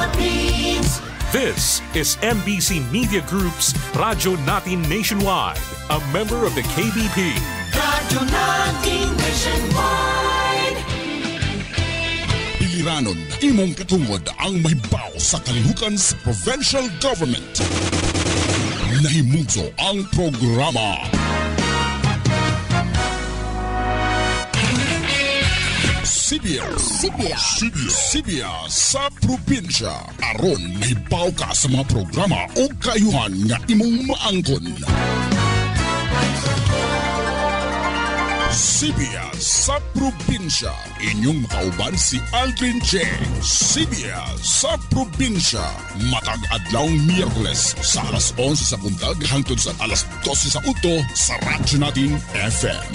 Philippines. This is MBC Media Group's Radyo Natin Nationwide, a member of the KBP. Radyo Natin Nationwide. Piliranon, imong katungod ang mahibaw sa kalihukan sa provincial government. Nahimungso ang programa. Sibya sa probinsya. Aron mahibaw ka sa mga programa o kayuhan nga imong maangkon. Sibya sa probinsya. Inyong makauban si Aldrin Che. Sibya sa probinsya. Matag adlawng Miyerkules sa alas 11 sa buntag hangtod sa alas 12 sa uto sa Radyo Natin FM.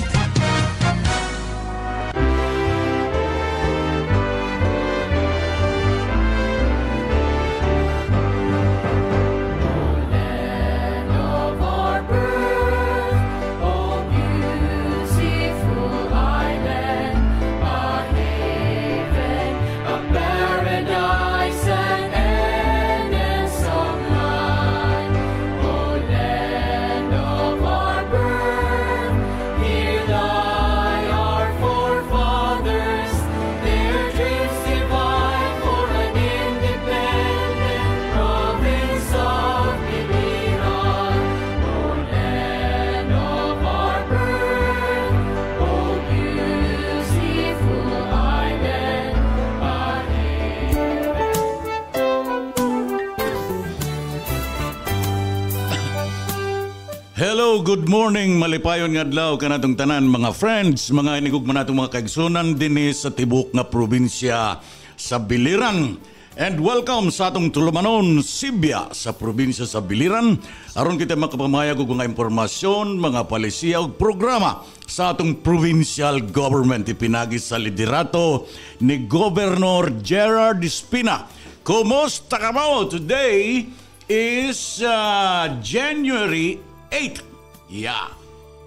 Hello, good morning, malipayon nga adlaw kanatong tanan mga friends, mga inigugma natong mga kaigsunan dinhi sa tibok nga probinsya sa Biliran. And welcome sa atong tulumanon Sibya sa probinsya sa Biliran. Aron kita makapamayag og mga impormasyon, mga palisiya ug programa sa atong provincial government ipinagi sa liderato ni Governor Gerard Espina. Kumusta ka mo? Today is January 8. Yeah.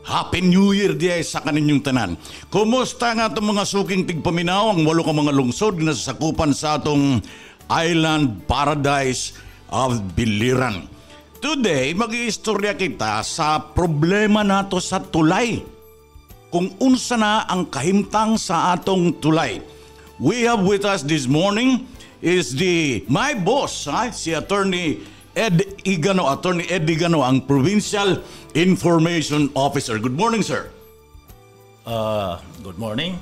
Happy New Year diay sa kaninyong tanan. Kumusta nga itong mga suking tigpaminaw ang 8 ka mga lungsod na sasakupan sa atong island paradise of Biliran. Today, mag-iistorya kita sa problema nato sa tulay. Kung unsa na ang kahimtang sa atong tulay. We have with us this morning is my boss, si Attorney Ed Igano, ang Provincial Information Officer. Good morning, sir. Good morning,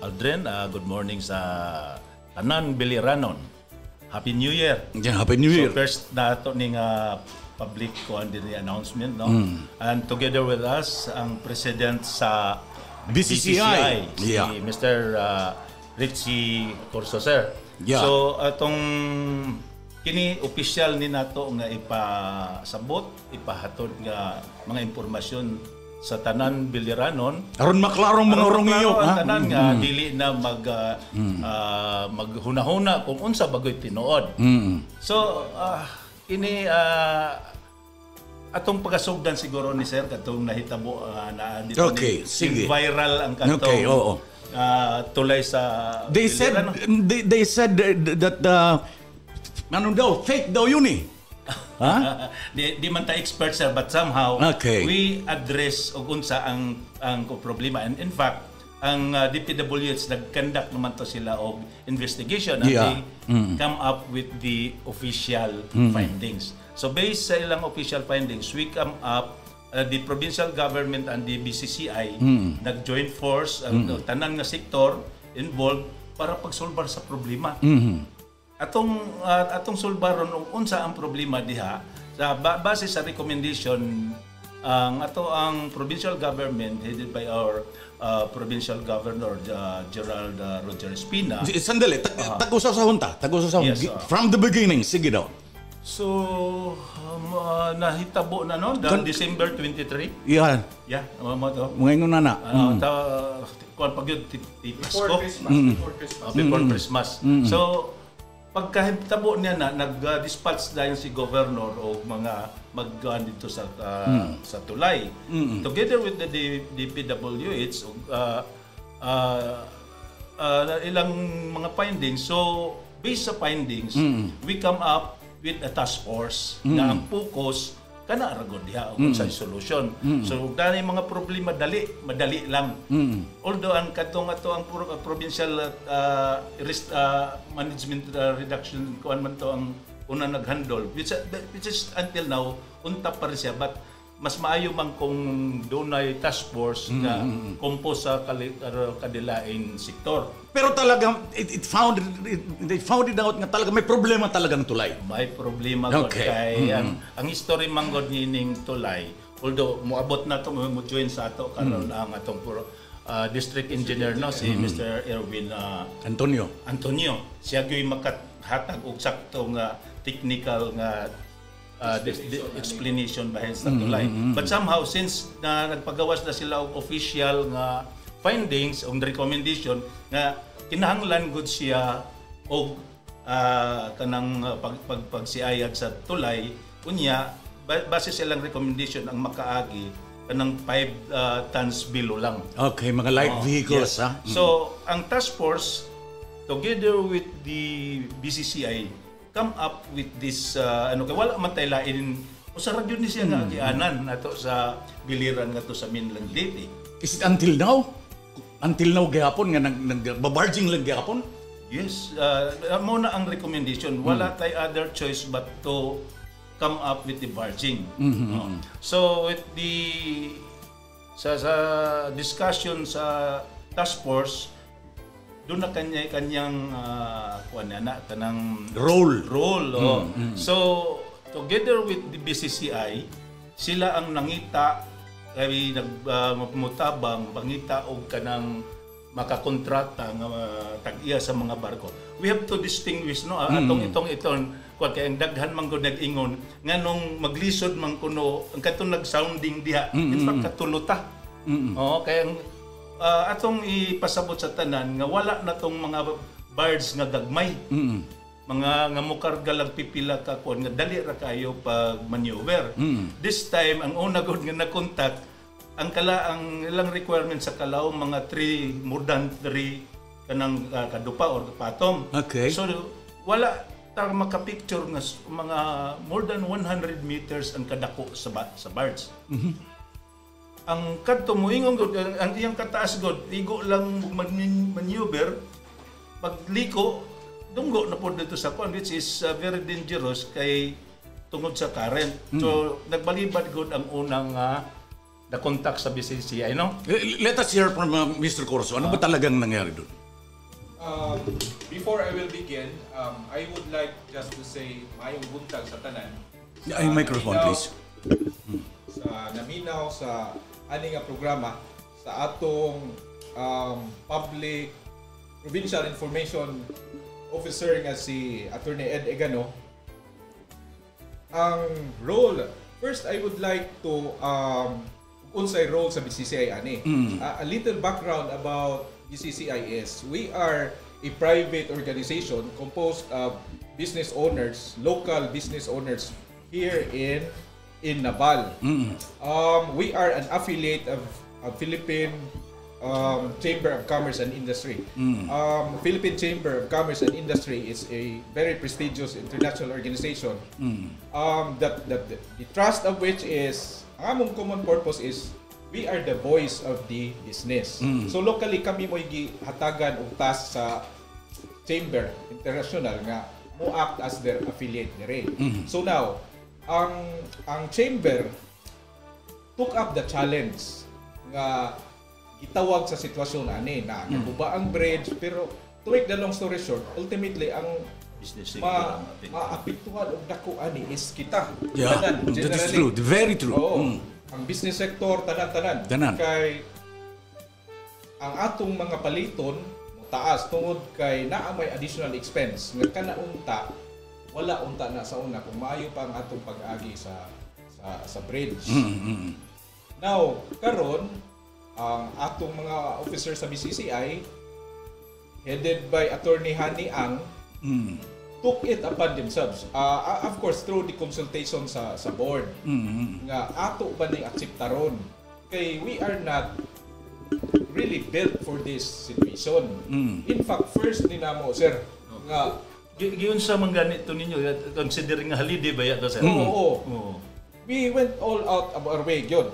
Aldrin. Good morning sa tanan Biliranon. Happy New Year. Yeah, Happy New Year. So first na ito ning public announcement, no? And together with us, ang president sa BCCI, si Mr. Richie Corso, sir. Yeah. So atong kini opisyal ni nato nga ipasabot, ipahatod nga mga impormasyon sa tanan Biliranon. Aron maklarong mga rongiyo, tanan nga dili na maghunahuna kung unsa bagoy tinuod. So ini atong pagasugdan siguro ni sir katong nahitabo na dito okay, sige. Viral ang katong tulay sa They said that ano daw, fake daw yun eh. Di man ta expert sir, but somehow we address og unsa ang problema. And in fact, ang DPWH nag-conduct naman to sila og investigation and they come up with the official findings. So based sa ilang official findings, we come up the provincial government and the BCCI nag-join force ang tanan nga sektor involved para pagsolbar sa problema. Atong sulbaron unsa ang problema diha sa base sa recommendation ang provincial government headed by our provincial governor Gerald Roger Espina. Sandali, tag-usasahon ta. Yes, from the beginning, sige daw. So nahitabo na no December 23. Yeah. Mo to. Ngayon na. Kuan pagyud Pasko before Christmas. So pagkahitabo niya nag-dispatch dahil si governor o mga maggaan dito sa tulay. Together with the DPWH ilang mga findings. So based sa findings, we come up with a task force na ang focus kana ragod diha og sa solution. So dali mga problema madali lang. Although ang katong ato ang provincial risk management reduction kuan man to ang una naghandle which is until now unta pa rin siya, but mas maayo man kung dunay task force na compose sa kadilain sektor. Pero talagang they found it out nga talaga may problema talagang tulay. May problema gud kay ang history man gud nining tulay. Although moabot na to mo join sa ato karon ang atong district engineer no si Mr. Erwin Antonio. Siya gyud makathatag og sakto nga technical nga explanation behind sa tulay. But somehow since na nagpagawas na sila og official nga findings on recommendation nga kinahanglan gud siya og kanang pagsiayag sa tulay unya base silang recommendation ang makaagi kanang 5 tons below lang. Okay, mga light vehicles yes. So ang task force together with the BCCI come up with this wala man tay lain usa ra gyud ni siya nga agianan nato sa biliran ngadto sa mainland Leyte. Is it until now? Until now gihapon nga nagbabarging lang gihapon? Yes, mo na ang recommendation. Wala tay other choice but to come up with the barging. So with the sa discussion sa task force doon na kanyang kuan na tanang role. So together with the BCCI sila ang nangita kay nagmutabang bangita og kanang makakontrata nga tag-iya sa mga barko. We have to distinguish no atong itong kuan kay ang daghan man gud nag-ingon nganong maglisod man kuno ang katong nag-sounding diha in fact katuluta. Kay ang atong ipasabot sa tanan nga wala na tong mga birds nga gagmay. Mga nga mukarga lang pipila ka kuan nga dali ra kayo pag maneuver. This time ang una gud nga na-contact ang ilang requirement sa kalaw mga 3 more than 3 kanang kadupa or patom. Okay. So wala ta maka-picture nga mga more than 100 meters ang kadako sa birds. Ang kadto mo ingon gud ang iyang kataas gud igo lang maneuver pagliko dunggo na pod dito sa kwan which is very dangerous kay tungod sa current. So nagbalibad gud ang unang na contact sa BCCI no. Let us hear from Mr. Corso. Ano ba talagang nangyari doon? Before I will begin, I would like just to say mayong buntag sa tanan. Ay, microphone please. Sa naminaw sa ani nga programa sa atong public provincial information officer nga si Attorney Ed Egano. Ang role, first I would like to unsay role sa BCCI ani. A little background about BCCI is we are a private organization composed of business owners, local business owners here in Naval. We are an affiliate of Philippine Chamber of Commerce and Industry. Philippine Chamber of Commerce and Industry is a very prestigious international organization. That the trust of which is ang among common purpose is we are the voice of the business. So locally kami mo gihatagan og task sa Chamber International nga mo act as their affiliate dire. So now ang chamber took up the challenge nga gitawag sa sitwasyon ani na naguba ang bridge pero to make the long story short ultimately ang business maapektuhan og dako ani is kita. Yeah, tanan, that is true, very true. Ang business sector tanan. Kay ang atong mga paliton taas tungod kay naa may additional expense nga kana unta wala unta na sa una kung maayo pa ang atong pag-agi sa bridge. Now karon ang atong mga officers sa BCCI headed by Attorney Hani Ang took it upon themselves. Of course through the consultation sa board nga ato ba ning akseptaron kay we are not really built for this situation. In fact first ni namo sir nga Giyon sa mga ganito ninyo, considering nga holiday ba yato sir? Oo. We went all out of our way yun.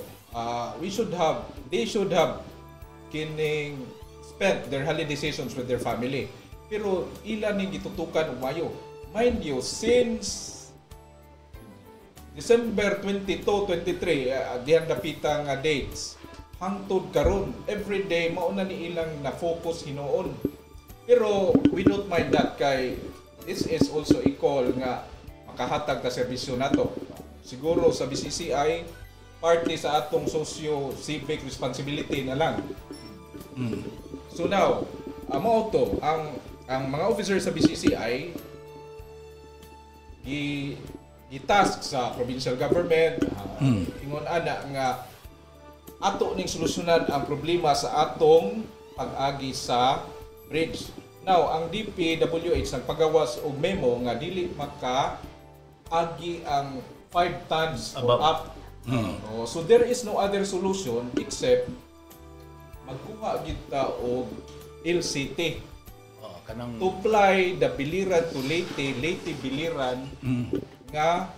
They should have kining spent their holiday seasons with their family. Pero ilan ning gitutukan umayo. Mind you, since December 22, 23, diyan napitang dates, hangtod karon every day mauna ni ilang na focus hinuon. Pero we don't mind that kay this is also a call nga makahatag ta serbisyo nato. Siguro sa BCCI parte sa atong socio-civic responsibility na lang. So now, mao to ang mga officers sa BCCI i-task sa provincial government ingon ana nga ato ning solusyonan ang problema sa atong pag-agi sa bridge. Now, ang DPWH nagpagawas og memo nga dili maka-agi ang 5 tons or up. So there is no other solution except magkuha kita og LCT. To fly the Biliran to Leyte, Leyte Biliran nga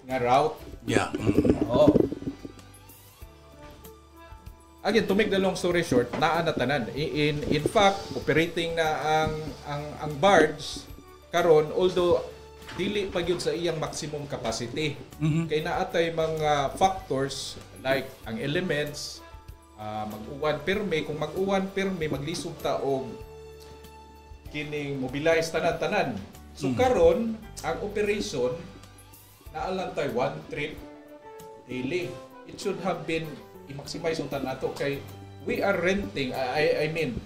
route. Yeah. Again, to make the long story short, naa na tanan. In fact, operating na ang barge karon, although dili pa gyud sa iyang maximum capacity. Kay naatay mga factors like ang elements, mag-uwan perme, kung mag-uwan perme maglisod ta og kining mobilize tanan-tanan. So karon ang operation naalantay one trip daily. It should have been i-maximize unta nato kay we are renting, I mean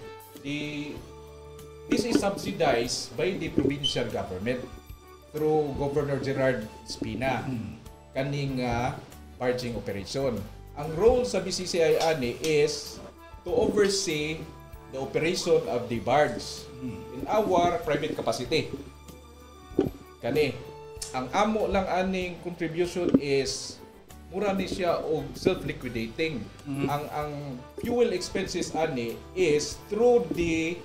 this is subsidized by the provincial government through Governor Gerard Espina kaning barging operation. Ang role sa BCCI ani is to oversee the operation of the barge in our private capacity. Kani ang amo lang aning contribution is mura ni siya og self-liquidating. Ang fuel expenses ani is through the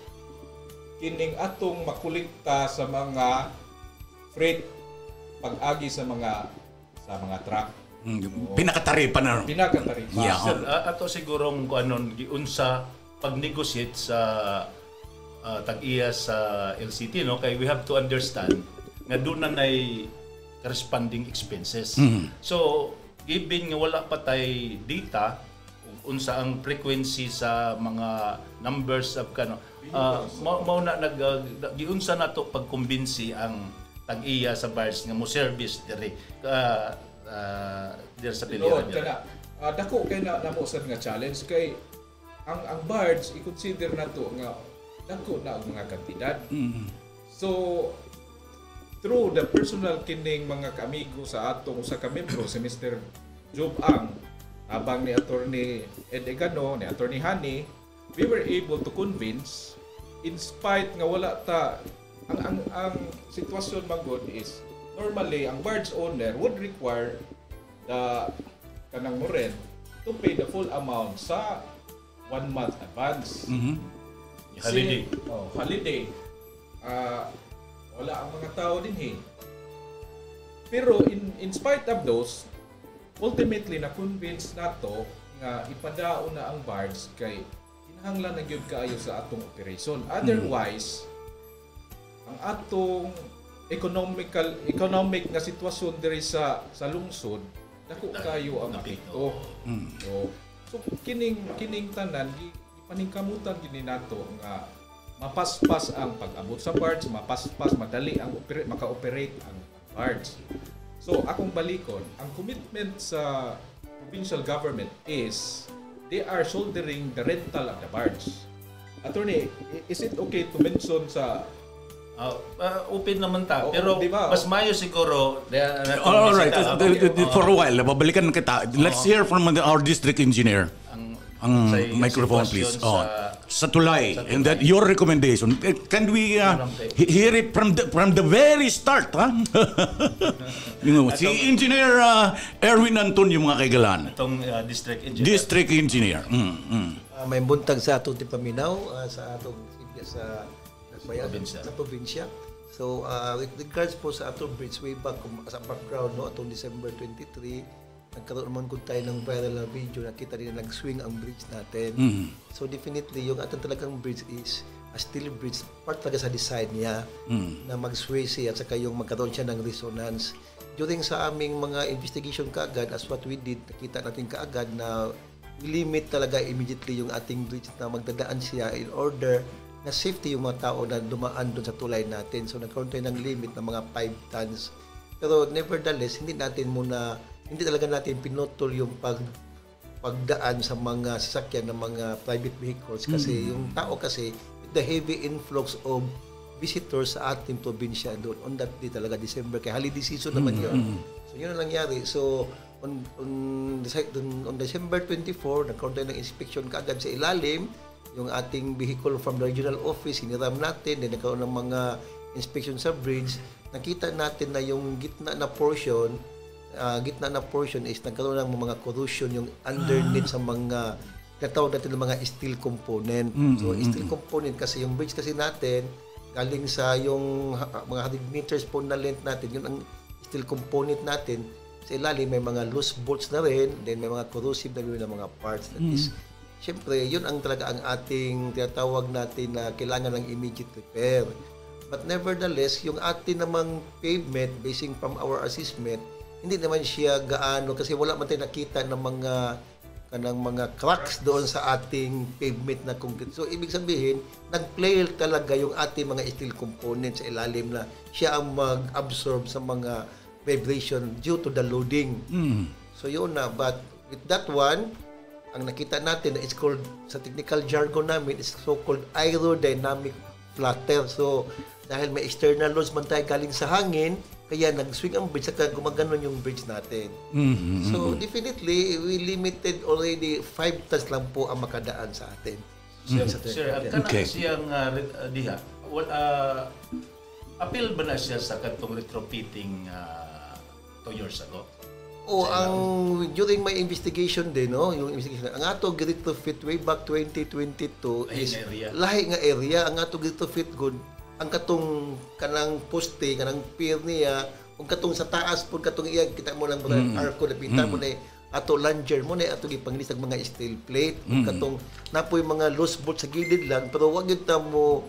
kining atong makolekta sa mga freight pag-agi sa mga truck. Pinakataripa na. Pinakataripa. Yeah. Sir, ato sigurong kuanon giunsa pag-negotiate sa tag-iya sa LCT, no? Kay we have to understand nga doon na nay corresponding expenses. So given nga wala pa tay data unsa ang frequency sa mga numbers of kano mao na giunsa nato pagkumbinsi ang tag-iya sa bars nga mo service diri der sa Biliran. Dako kay namo sad nga challenge kay ang barge i-consider nato nga dako na ang mga kantidad. So through the personal kining mga kaamigo sa atong usa ka membro si Mr. Job Ang habang ni Attorney Ed Egano, ni Attorney Hani, we were able to convince in spite nga wala ta ang sitwasyon magod is normally ang barge owner would require the kanang mo rent to pay the full amount sa 1 month advance. Holiday. Holiday. Wala ang mga tao din Pero in spite of those, ultimately na-convince nato nga ipadaon na ang barge kay kinahanglan na gyud kaayo sa atong operation. Otherwise, ang atong economic nga sitwasyon diri sa lungsod dako kayo ang apekto. So kining tanan gipaningkamutan gini nato nga mapaspas ang pag-abot sa barge, mapaspas madali ang maka-operate ang barge. So akong balikon, ang commitment sa provincial government is they are shouldering the rental of the barge. Attorney, is it okay to mention sa open naman ta. Pero diba? mas mayo siguro. All right. For a while, babalikan kita. Let's hear from our district engineer. Ang microphone, please. Sa tulay. And that your recommendation. Can we hear it from the very start? Si Engineer Erwin Antonio, mga kaigalan. Itong district engineer. District engineer. May buntag sa atong Tipaminaw, sa atong sa probinsya. So with regards po sa atong bridge, way back sa background, no, atong December 23, nagkaroon naman kung tayo ng viral na video, nakita din na nag-swing ang bridge natin. So definitely, yung atong talagang bridge is a steel bridge, part talaga sa design niya, na mag-sway siya at saka yung magkaroon siya ng resonance. During sa aming mga investigation kaagad, as what we did, nakita natin kaagad na limit talaga immediately yung ating bridge na magdadaan siya in order na safety yung mga tao na dumaan doon sa tulay natin. So nagkaroon tayo ng limit ng mga 5 tons. Pero nevertheless, hindi talaga natin pinutol yung pagdaan sa mga sasakyan ng mga private vehicles kasi yung tao kasi the heavy influx of visitors sa ating probinsya doon on that day talaga December kaya holiday season naman yun. So yun ang nangyari. So on December 24 nagkaroon tayo ng inspection kaagad sa ilalim yung ating vehicle from the regional office, hiniram natin, then nagkaroon ng mga inspection sa bridge. Nakita natin na yung gitna na portion is nagkaroon ng mga corrosion yung underneath sa mga natawag natin ng mga steel component. So steel component kasi yung bridge kasi natin galing sa yung mga 100 meters po na length natin, yun ang steel component natin. Sa ilalim may mga loose bolts na rin, then may mga corrosive na rin na mga parts. That is, syempre, yun ang talaga ang ating tinatawag natin na kailangan ng immediate repair. But nevertheless, yung ating namang pavement, basing from our assessment, hindi naman siya gaano kasi wala man tayo nakita ng mga cracks doon sa ating pavement na concrete. So, ibig sabihin, nag-play talaga yung ating mga steel components sa ilalim na siya ang mag-absorb sa mga vibration due to the loading. So, yun na. But with that one, ang nakita natin na it's called, sa technical jargon namin, is so-called aerodynamic flutter. So, dahil may external loads man tayo galing sa hangin, kaya nag-swing ang bridge, saka gumaganon yung bridge natin. So, definitely, we limited already 5 tons lang po ang makadaan sa atin. Sir, kana siyang diha, appeal ba na siya sa katong retrofitting 2 years ago? During my investigation din, no, yung investigation, ang ato retrofit way back 2022 is lahi nga area, ang ato retrofit good ang katong kanang poste kanang pier niya ug katong sa taas pud katong iya kita mo lang arko na pinta mo na ato langer mo na ato gipanglisag mga steel plate ug katong napoy mga loose bolt sa gilid lang pero wag gyud ta mo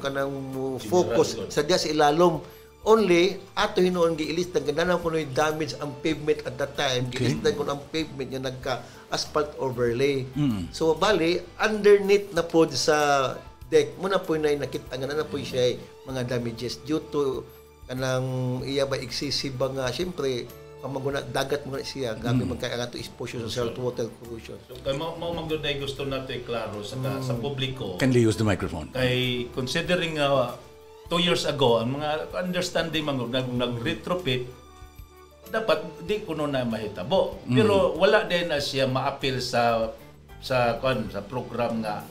kanang mo focus sa diya sa ilalom only ato hinuon giilista ganahan kuno damage ang pavement at that time giilista kuno ang pavement nga nagka asphalt overlay so bali underneath na pod sa deck mo na po na nakita nga na po siya mga damages due to kanang iya ba excessive ba nga syempre pamaguna dagat mo na siya gamit man kay ato exposure sa salt water corrosion. So kay mo magduday gusto nato i-klaro sa publiko. Can they use the microphone? Kay considering 2 years ago ang mga understanding nag-retrofit dapat di kuno na mahitabo. Pero wala din na siya ma-appeal sa program nga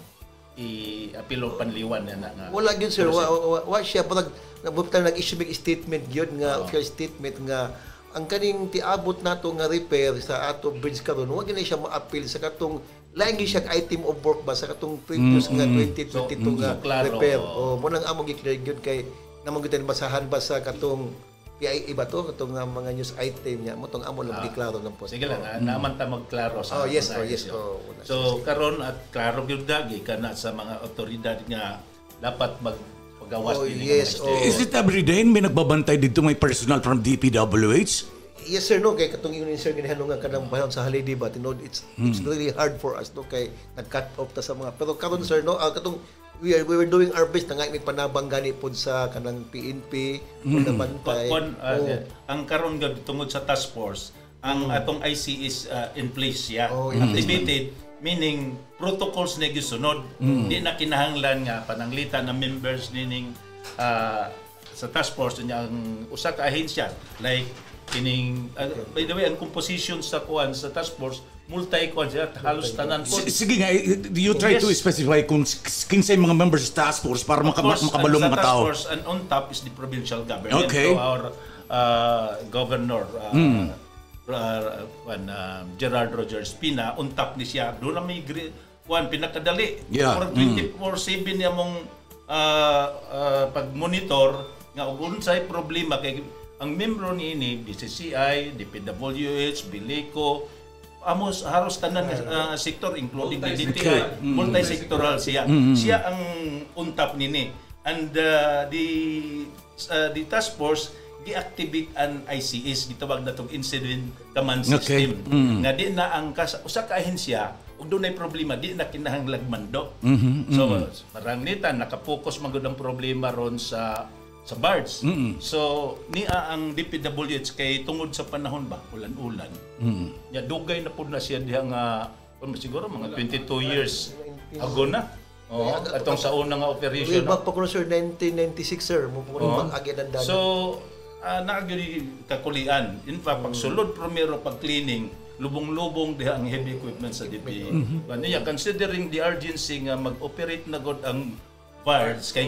i-apilo panliwan na nga. Wala gyud sir, wa siya parang nag-issue big statement gyud nga official statement nga ang kaning tiabot nato nga repair sa ato bridge karon wa gyud siya ma-appeal sa katong laing siya item of work ba sa katong previous nga 2022 nga repair. O mo nang amo gi-clear gyud kay namang gyud basahan ba sa katong PIA ba to katong mga news item niya mo tong amo lang giklaro ng post. Sige lang, naman ta magklaro sa yes. So karon at klaro gyud dagi kana sa mga otoridad nga dapat magpagawas din Is it every day may nagbabantay dito may personal from DPWH? Yes sir, no, kay katong yun sir ginahano nga kanang bahon sa holiday ba tinod it's really hard for us no kay nag-cut off ta sa mga pero karon sir no katong we were doing our best na nga may panabang gani pod sa kanang PNP na bantay. Ang karon gud tungod sa task force, ang atong IC is in place siya. Activated meaning protocols na gisunod. Di na kinahanglan nga pananglitan ng members nining sa task force niya ang usa ka ahensya like kining by the way ang composition sa kuan sa task force multi-kuan siya halos tanan po. Sige nga, you try to specify kung kinsay mga members sa task force para makabalong mga tao. Task force and on top is the provincial government. So our governor Gerard Rogers Pina on top ni siya doon na may kuan pinakadali for 24/7 niya mong pag-monitor nga ug unsay problema kay ang membro niini BCCI, DPWH, Bilico, amos haros tanan sektor including DTI, multi-sectoral siya. Siya ang untap nini. And the task force deactivate an ICS gitawag natong incident command system. Nga di na ang usa ka ahensya ug dunay problema di na kinahanglan mando. So marangitan naka-focus man gud ang problema ron sa BARDS. So niya ang DPWH kay tungod sa panahon ba ulan-ulan. Ya dugay na pud na siya diha nga siguro mga 22 years ago na. Atong sa una nga operation. Back pa ko sir 1996 sir mo po mag-agyan ang dagat. So naagyo kakulian. In fact pagsulod primero pag cleaning lubong-lubong diha ang heavy equipment sa DP. Niya considering the urgency nga mag-operate na god ang BARDS kay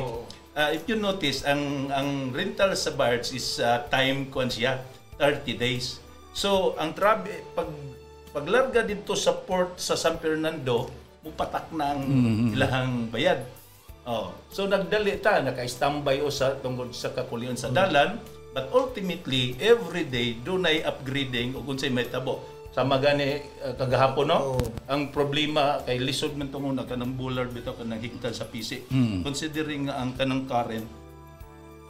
if you notice ang rental sa BARDS is time kuan siya 30 days. So ang travel paglarga dito sa port sa San Fernando mupatak na ang ilahang bayad. So nagdali ta naka-standby o sa tungod sa kakulian sa dalan, but ultimately every day dunay upgrading ug unsay mahitabo. Sama gani kagahapon no. Ang problema kay lisod man tungod na kanang bullard bitaw kanang higtal sa PC. Considering nga ang kanang current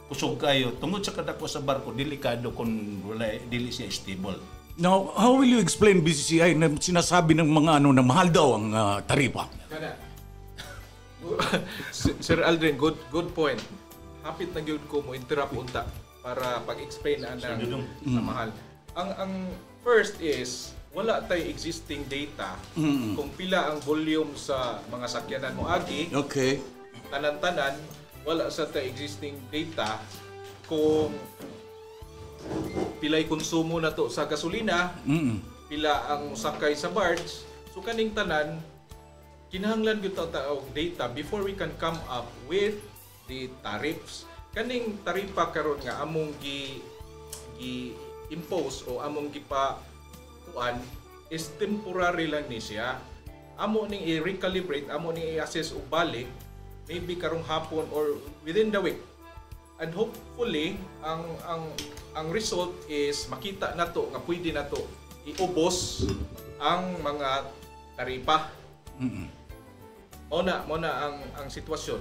kusog kayo tungod sa kadako sa barko delikado kung wala dili siya stable. Now, how will you explain BCCI na sinasabi ng mga na mahal daw ang taripa? Sir Aldrin, good point. Hapit na gyud ko mo interrupt unta para pag-explain na sa mahal. Ang first is wala tay existing data kung pila ang volume sa mga sakyanan mo agi. Okay. Tanan-tanan wala sa tay existing data kung pilay konsumo na to sa gasolina, pila ang sakay sa barge. So kaning tanan kinahanglan gyud ta og data before we can come up with the tariffs. Kaning taripa karon nga among impose o among gipa kuan is temporary lang ni siya. Amo ning i-recalibrate, amo ning i-assess og balik maybe karong hapon or within the week. And hopefully ang result is makita nato nga pwede nato iubos ang mga taripa. Mo na ang sitwasyon.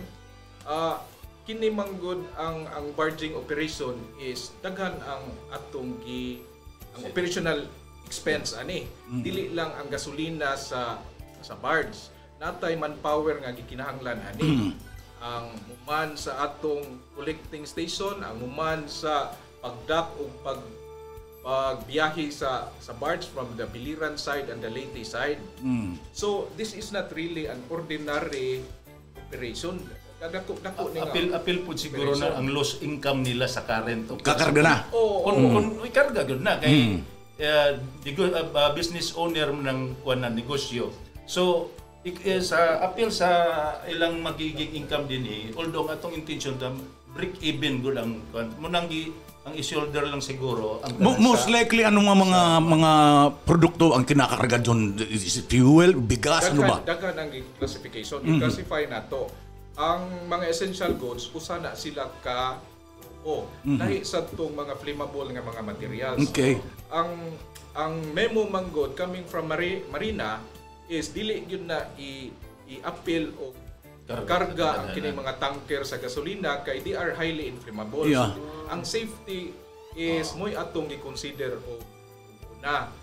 Kini manggod ang barging operation is daghan ang atong ang operational expense ani. Dili lang ang gasolina sa barge. Natay manpower nga gikinahanglan ani. Ang muman sa atong collecting station, ang muman sa pagdak o pagbiyahe sa barge from the Biliran side and the Leyte side. So this is not really an ordinary operation. Dako ni apil po siguro na ang loss income nila sa current kakarga na. Kung ikarga gud na kay business owner ng kuan na negosyo. So sa appeal sa ilang magiging income din although atong intention ta break even gud ang munang ang i-shoulder lang siguro ang most likely anong mga produkto ang kinakarga doon? Is it fuel, bigas, ano ba? Daghan ang classification. I-classify na to. Ang mga essential goods usa na sila ka lahi sa tong mga flammable nga mga materials. Okay. Ang memo manggod coming from Marina is dili gyud na i-appeal o karga ang kini mga tanker sa gasolina kay they are highly inflammable. Yeah. So, ang safety is moy atong i-consider o una.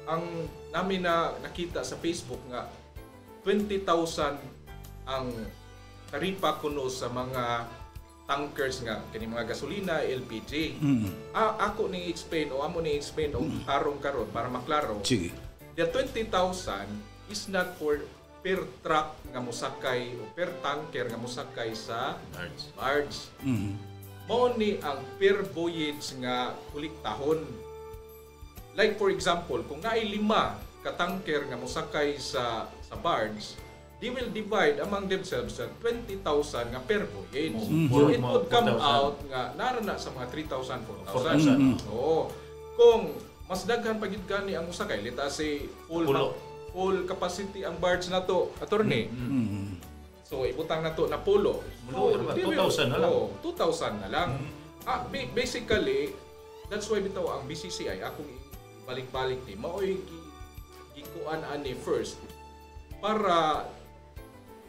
Ang namin na nakita sa Facebook nga 20,000 ang taripa kuno sa mga tankers nga kini mga gasolina, LPG. Ako ni explain o amo ni explain o harong karon para maklaro. Sige. The 20,000 is not for per truck nga mosakay o per tanker nga mosakay sa barge. Mao ni ang per voyage nga kuliktahon. Like for example, kung naay 5 ka tanker nga mosakay sa barge, they will divide among themselves sa 20,000 nga per voyage. So it would come out nga narana sa mga 3,000, 4,000. Oo. Kung mas daghan pa gid gani ang usakay, let us say full capacity ang barge na to, attorney. So ibutang nato na pulo. Mulo, 2,000 na lang. 2,000 na lang. Basically, that's why bitaw ang BCCI akong balik-balik ni maoy gikuan ani first para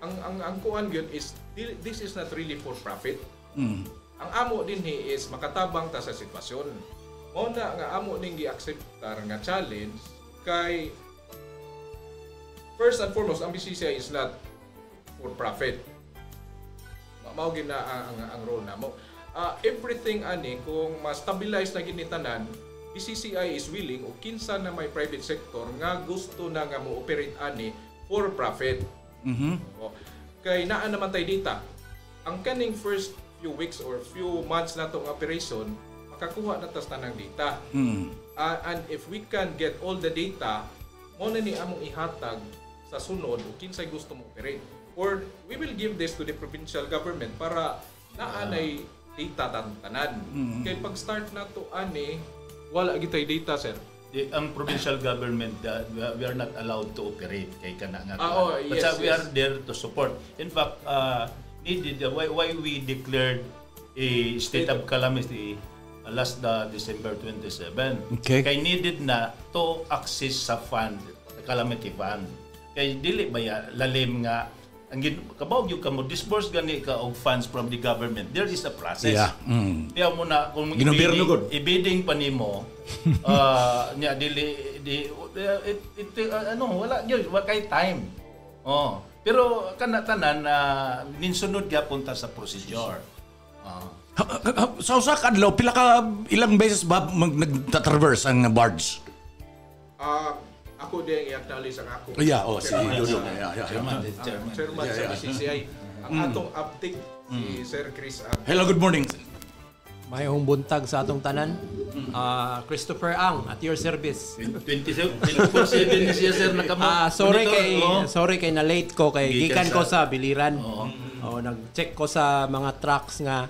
ang kuan gyud is this is not really for profit. Ang amo dinhi is makatabang ta sa sitwasyon. Mao na nga amo ning gi-acceptar nga challenge kay first and foremost ang BCCI is not for profit. Mao gyud na ang role namo. Everything ani kung ma-stabilize na ginitanan, BCCI is willing o kinsa na may private sector nga gusto na nga mo-operate ani for profit. Kay naa naman tay data. Ang kaning first few weeks or few months na tong operation, makakuha na tas tanang data. And if we can get all the data, mo na ni among ihatag sa sunod o kinsay gusto mo operate. Or we will give this to the provincial government para naanay data tanan. Kay pag start na to ani, wala gitay data, sir. Ang provincial government, we are not allowed to operate kay kana nga. But yes, we are there to support. In fact, needed why we declared a state of calamity last December 27. Okay. Kay needed na to access sa fund, sa calamity fund. Kay dili ba ya lalim nga ang kabaw yung kamo disburse gani ka og funds from the government, there is a process. Kaya mo na kung i-bidding pa nimo nya dili wala gyud wa kay time. Pero kana tanan ninsunod gyapon ta sa procedure. Sa usa ka adlaw pila ka ilang beses ba nagta-traverse ang barge? Ako din i-acknowledge ang ako. Chairman sa BCCI. Ang atong update si Sir Chris. Hello, good morning. Mayong buntag sa atong tanan. Christopher Ang at your service. 24/7 siya sir nakamo. Sorry kay na late ko kay gikan ko sa Biliran. Nag-check ko sa mga trucks nga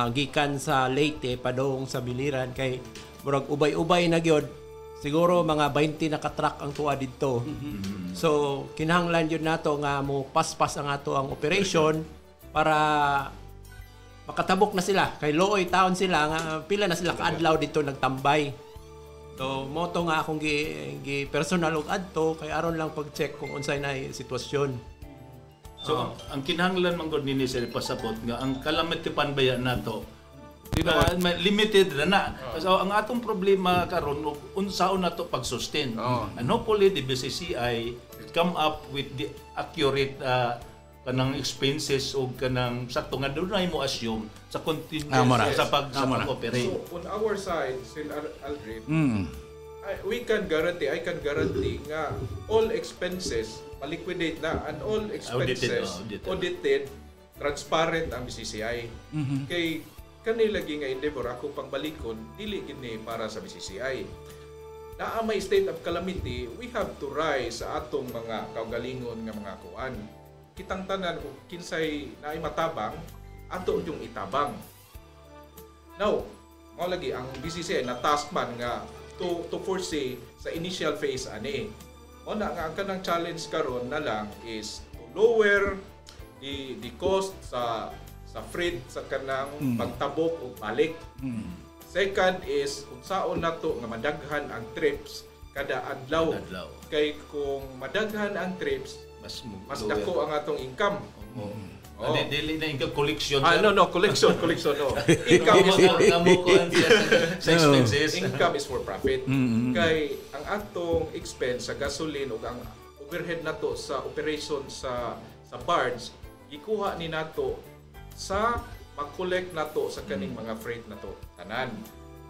gikan sa Leyte padong sa Biliran kay murag ubay-ubay na gyud. Siguro mga 20 na ka-truck ang tuwa dito. So, kinahanglan yun nato nga mo paspas ang ato ang operation para makatabok na sila. Kay Looy taon sila nga pila na sila kaadlaw dito nagtambay. So, moto nga akong gi personal og adto kay aron lang pag-check kung unsay na sitwasyon. So, ang kinahanglan man gud nini sir pasabot nga ang calamity fund baya nato diba limited na. So ang atong problema karon unsaon nato pag-sustain. And hopefully the BCCI will come up with the accurate kanang expenses o kanang sakto nga dunay mo assume sa continuous sa pag-operate. So on our side, Sir Aldrin, I can guarantee nga all expenses maliquidate na and all expenses audited transparent ang BCCI. Kay kanila lagi nga endeavor ako pangbalikon dili gini para sa BCCI. Naa may state of calamity, we have to rise sa atong mga kaugalingon nga mga kuan. Kitang tanan kung kinsay naay matabang, ato yung itabang. Now, mao lagi ang BCCI na task man nga to foresee sa initial phase ani. O na nga ang kanang challenge karon na lang is to lower the cost sa freight sa kanang pagtabok o balik. Second is kung saon nato nga madaghan ang trips kada adlaw. Kay kung madaghan ang trips, mas dako ang atong income. Dili na income collection. Collection no. Income is for profit. Kay ang atong expense sa gasoline ug ang overhead nato sa operation sa barge gikuha ni nato sa mag-collect nato sa kaning mga freight nato tanan.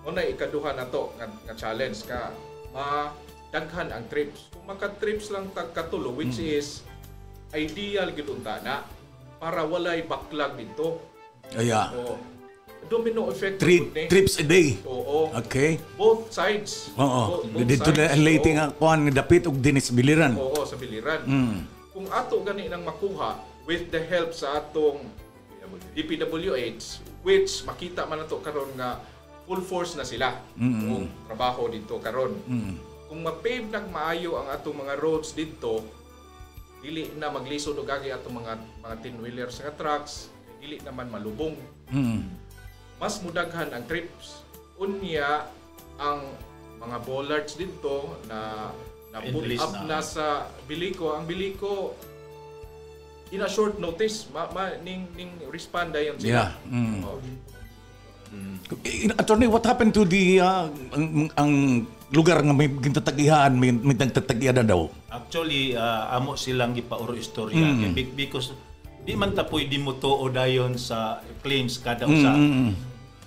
Una ikaduha nato nga challenge ka madaghan ang trips. Kung maka-trips lang tag katulo which is ideal gid unta na para walay backlog dito. Domino effect. 3 trips a day. Okay. Both sides. Dito na late nga kuan dapit og dinis Biliran. Sa Biliran. Kung ato gani nang makuha with the help sa atong DPWH, which makita man nato karon nga full force na sila og trabaho dito karon. Kung ma-pave nag maayo ang atong mga roads dito, dili na maglisod og agi ato mga 10-wheelers nga trucks, dili naman malubong. Mas mudaghan ang trips. Unya ang mga bollards dito na put up na sa Bilico. Ang Bilico in a short notice ning respond dayon sila. Attorney, what happened to the ang lugar nga may gintatagihan, may nagtatagihan na daw? Actually, amo silang gipauro istorya because di man ta pwede mo tuo dayon sa claims kada usa.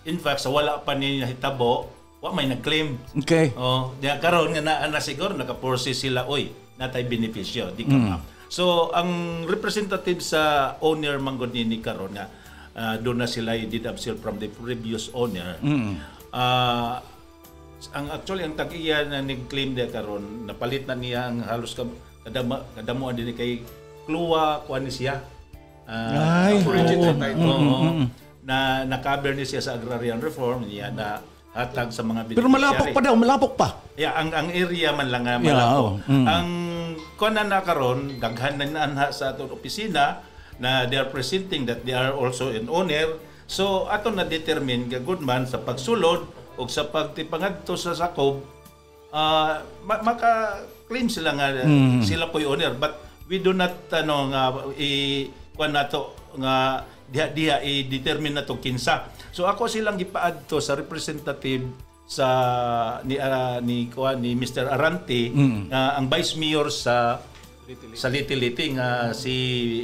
In fact, sa wala pa niya hitabo, wa may nag-claim. Okay. Diya karon nga na siguro naka-process sila, oy, natay benepisyo, di ka So, ang representative sa owner manggod ni karon nga doon na sila did appeal from the previous owner. Ang actually ang tag-iya na nag-claim dia karon napalit na niya ang halos kadamo din kay Klua kuan siya. Na na-cover niya siya sa agrarian reform niya na hatag sa mga beneficiary. Pero malapok pa. Yeah, ang area man lang nga malapok. Ang kuan na karon daghan na anha sa aton opisina na they are presenting that they are also an owner. So ato na determine gagud man sa pagsulod o sa pagtipangadto sa sakob maka-claim sila nga sila po yung owner, but we do not kuan nato nga diha i-determine na to kinsa. So ako silang gipaadto sa representative sa ni Mr. Arante, ang Vice Mayor sa Liti-Liti nga si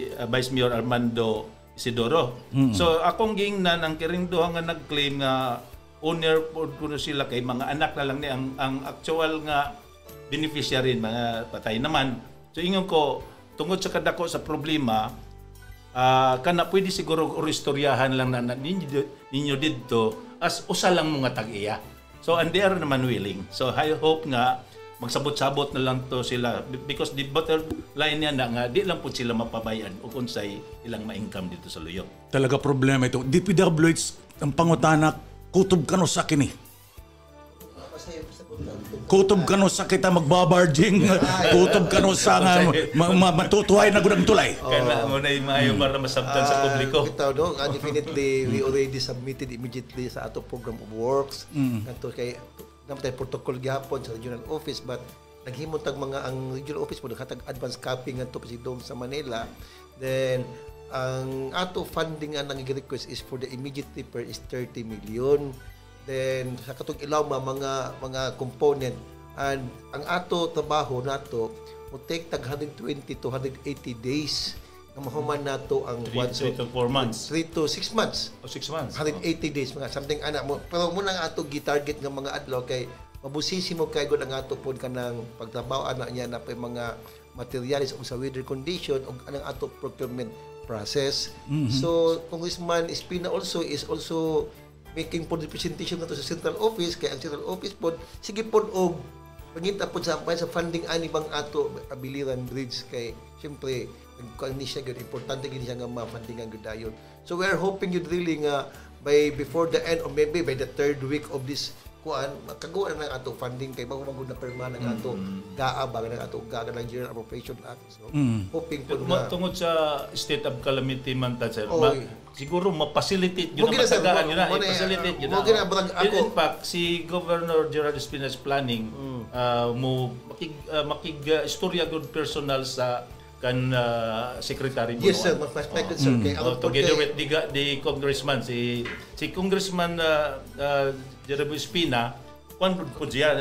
Vice Mayor Armando Isidoro. So akong gingnan ang kiringduha nga nag-claim nga owner po kuno sila kay mga anak na lang ni ang actual nga beneficiary mga patay naman. So ingon ko tungod sa kadako sa problema kana pwede siguro istoryahan lang na ninyo didto as usa lang mga tag-iya. So and they are naman willing. So I hope nga magsabot-sabot na lang to sila because the bottom line niya na nga di lang po sila mapabayan o unsay ilang ma-income dito sa Luyo. Talaga problema ito. DPWH ang pangutana kutob kano sa kini. Kutob kano sa kita magbabarging, kutob kano sa matutuhay na gudang tulay. Kaya mo na maayo para masabtan sa publiko. Kita no, definitely we already submitted immediately sa ato program of works. Kanto kay namatay protocol gyapon sa regional office, but naghimot tag mga ang regional office mo naghatag advance copy ngadto pa si Dome sa Manila. Then ang ato funding nga nang i-request is for the immediate repair is 30 million. Then sa katong ilaw mga component, and ang ato trabaho nato mo take tag 120 to 180 days na mahuman nato ang 3 to 4 months. 3 to 6 months. O 6 months. 180 days mga something ana mo. Pero muna nga ato gi-target nga mga adlaw kay mabusisi mo kay gud ang ato pod kanang pagtrabaho ana niya na pay mga materials o sa weather condition o anang ato procurement process. So Congressman Espina is also making po representation nato sa central office kay ang central office pod sige pod og pangita pod sa funding ani bang ato Biliran Bridge kay syempre ni siya gud importante gid siya nga ma-fundingan gud dayon. So we are hoping you really nga by before the end or maybe by the third week of this kuan makagawa na ato funding kay magud na perma ng ato GAA ba ng ato GAA ng General Appropriation Act. So hoping po na tungod sa state of calamity man ta sir. Siguro ma-facilitate yun ang matagaan yun na. I-facilitate yun na. In fact, si Governor Gerald Espina's planning makig-istorya good personal sa kan Secretary Bunuan. Yes sir, mas-expected sir. Together with the Congressman, si Congressman Gerald Espina, kung po siya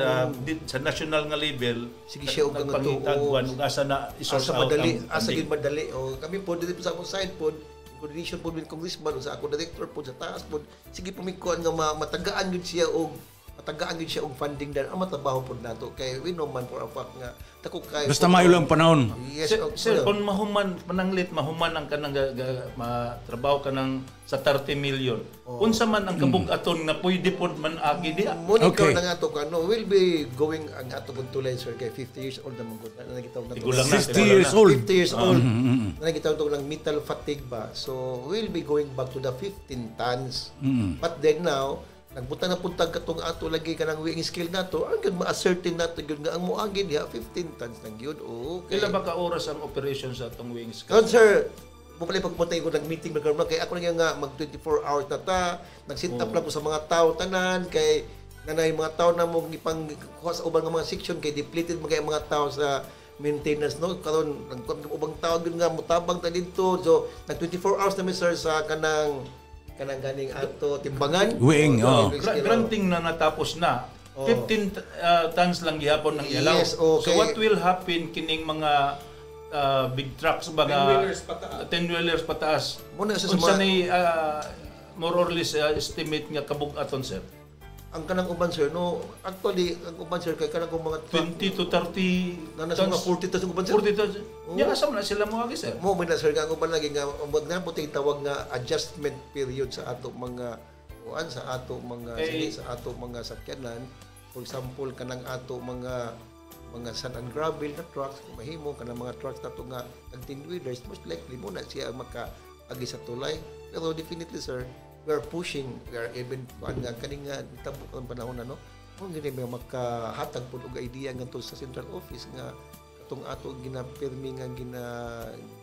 sa national nga level, sige siya og pangitagwan, asa na i-source out. Asa gid madali. O kami po dito sa akong side po, coordination po with Congressman sa ako director po sa taas po sige pumikuan nga matagaan gid siya og funding dan ang matrabaho po nato kay we know man for a fact nga tako kay basta maayo lang panahon. Yes, sir kung mahuman ang kanang matrabaho ka ng sa 30 million unsa man ang kabug-aton na pwede pod man agi di monitor na nga to kano will be going ang ato tulay sir kay 50 years old na mangod na gitaw na 50 years old na gitaw to lang metal fatigue ba so we'll be going back to the 15 tons but then now nagbutang na puntag katong ato lagi kanang weighing scale nato ang ma-ascertain nato gyud nga ang moagin diha 15 tons lang gyud. Okay. Kailan ba ka oras ang operation sa atong weighing scale? Karon sir, mo pala pagpuntay ko nag-meeting na karon kay ako nga mag 24 hours na ta, nag-sit up lang ko sa mga tao tanan kay nanay mga tao na mo gipang kuha sa ubang nga mga section kay depleted mga mga tao sa maintenance no karon ubang tao gyud nga mutabang ta dito. So nag 24 hours na mi sir sa kanang ganing ato timbangan. Wing, Granting na natapos na. 15 tons lang gihapon ng ilaw. Yes, okay. So what will happen kining mga big trucks mga 10-wheelers pataas? Muna sa Unsa ni more or less estimate nga kabug-aton sir? Ang kanang uban sir no actually ang uban sir kay kanang mga 20 to 30 na nasa mga 40 tons uban sir. 40 tons. Ya asam na sila mo agi sir. Mo man sir ang uban lagi nga wag na puting tawag nga adjustment period sa ato mga kuan sa ato mga sa ato mga sakyanan. For example kanang ato mga sand and gravel na trucks mahimo kanang mga trucks nato nga ang 10-wheelers most likely mo na siya maka-agi sa tulay. Pero definitely sir we are pushing, we are even nga kaning nga tabok ang panahon na no. Kung gini may makahatag pud og idea ngadto sa central office nga katong ato ginapirmi nga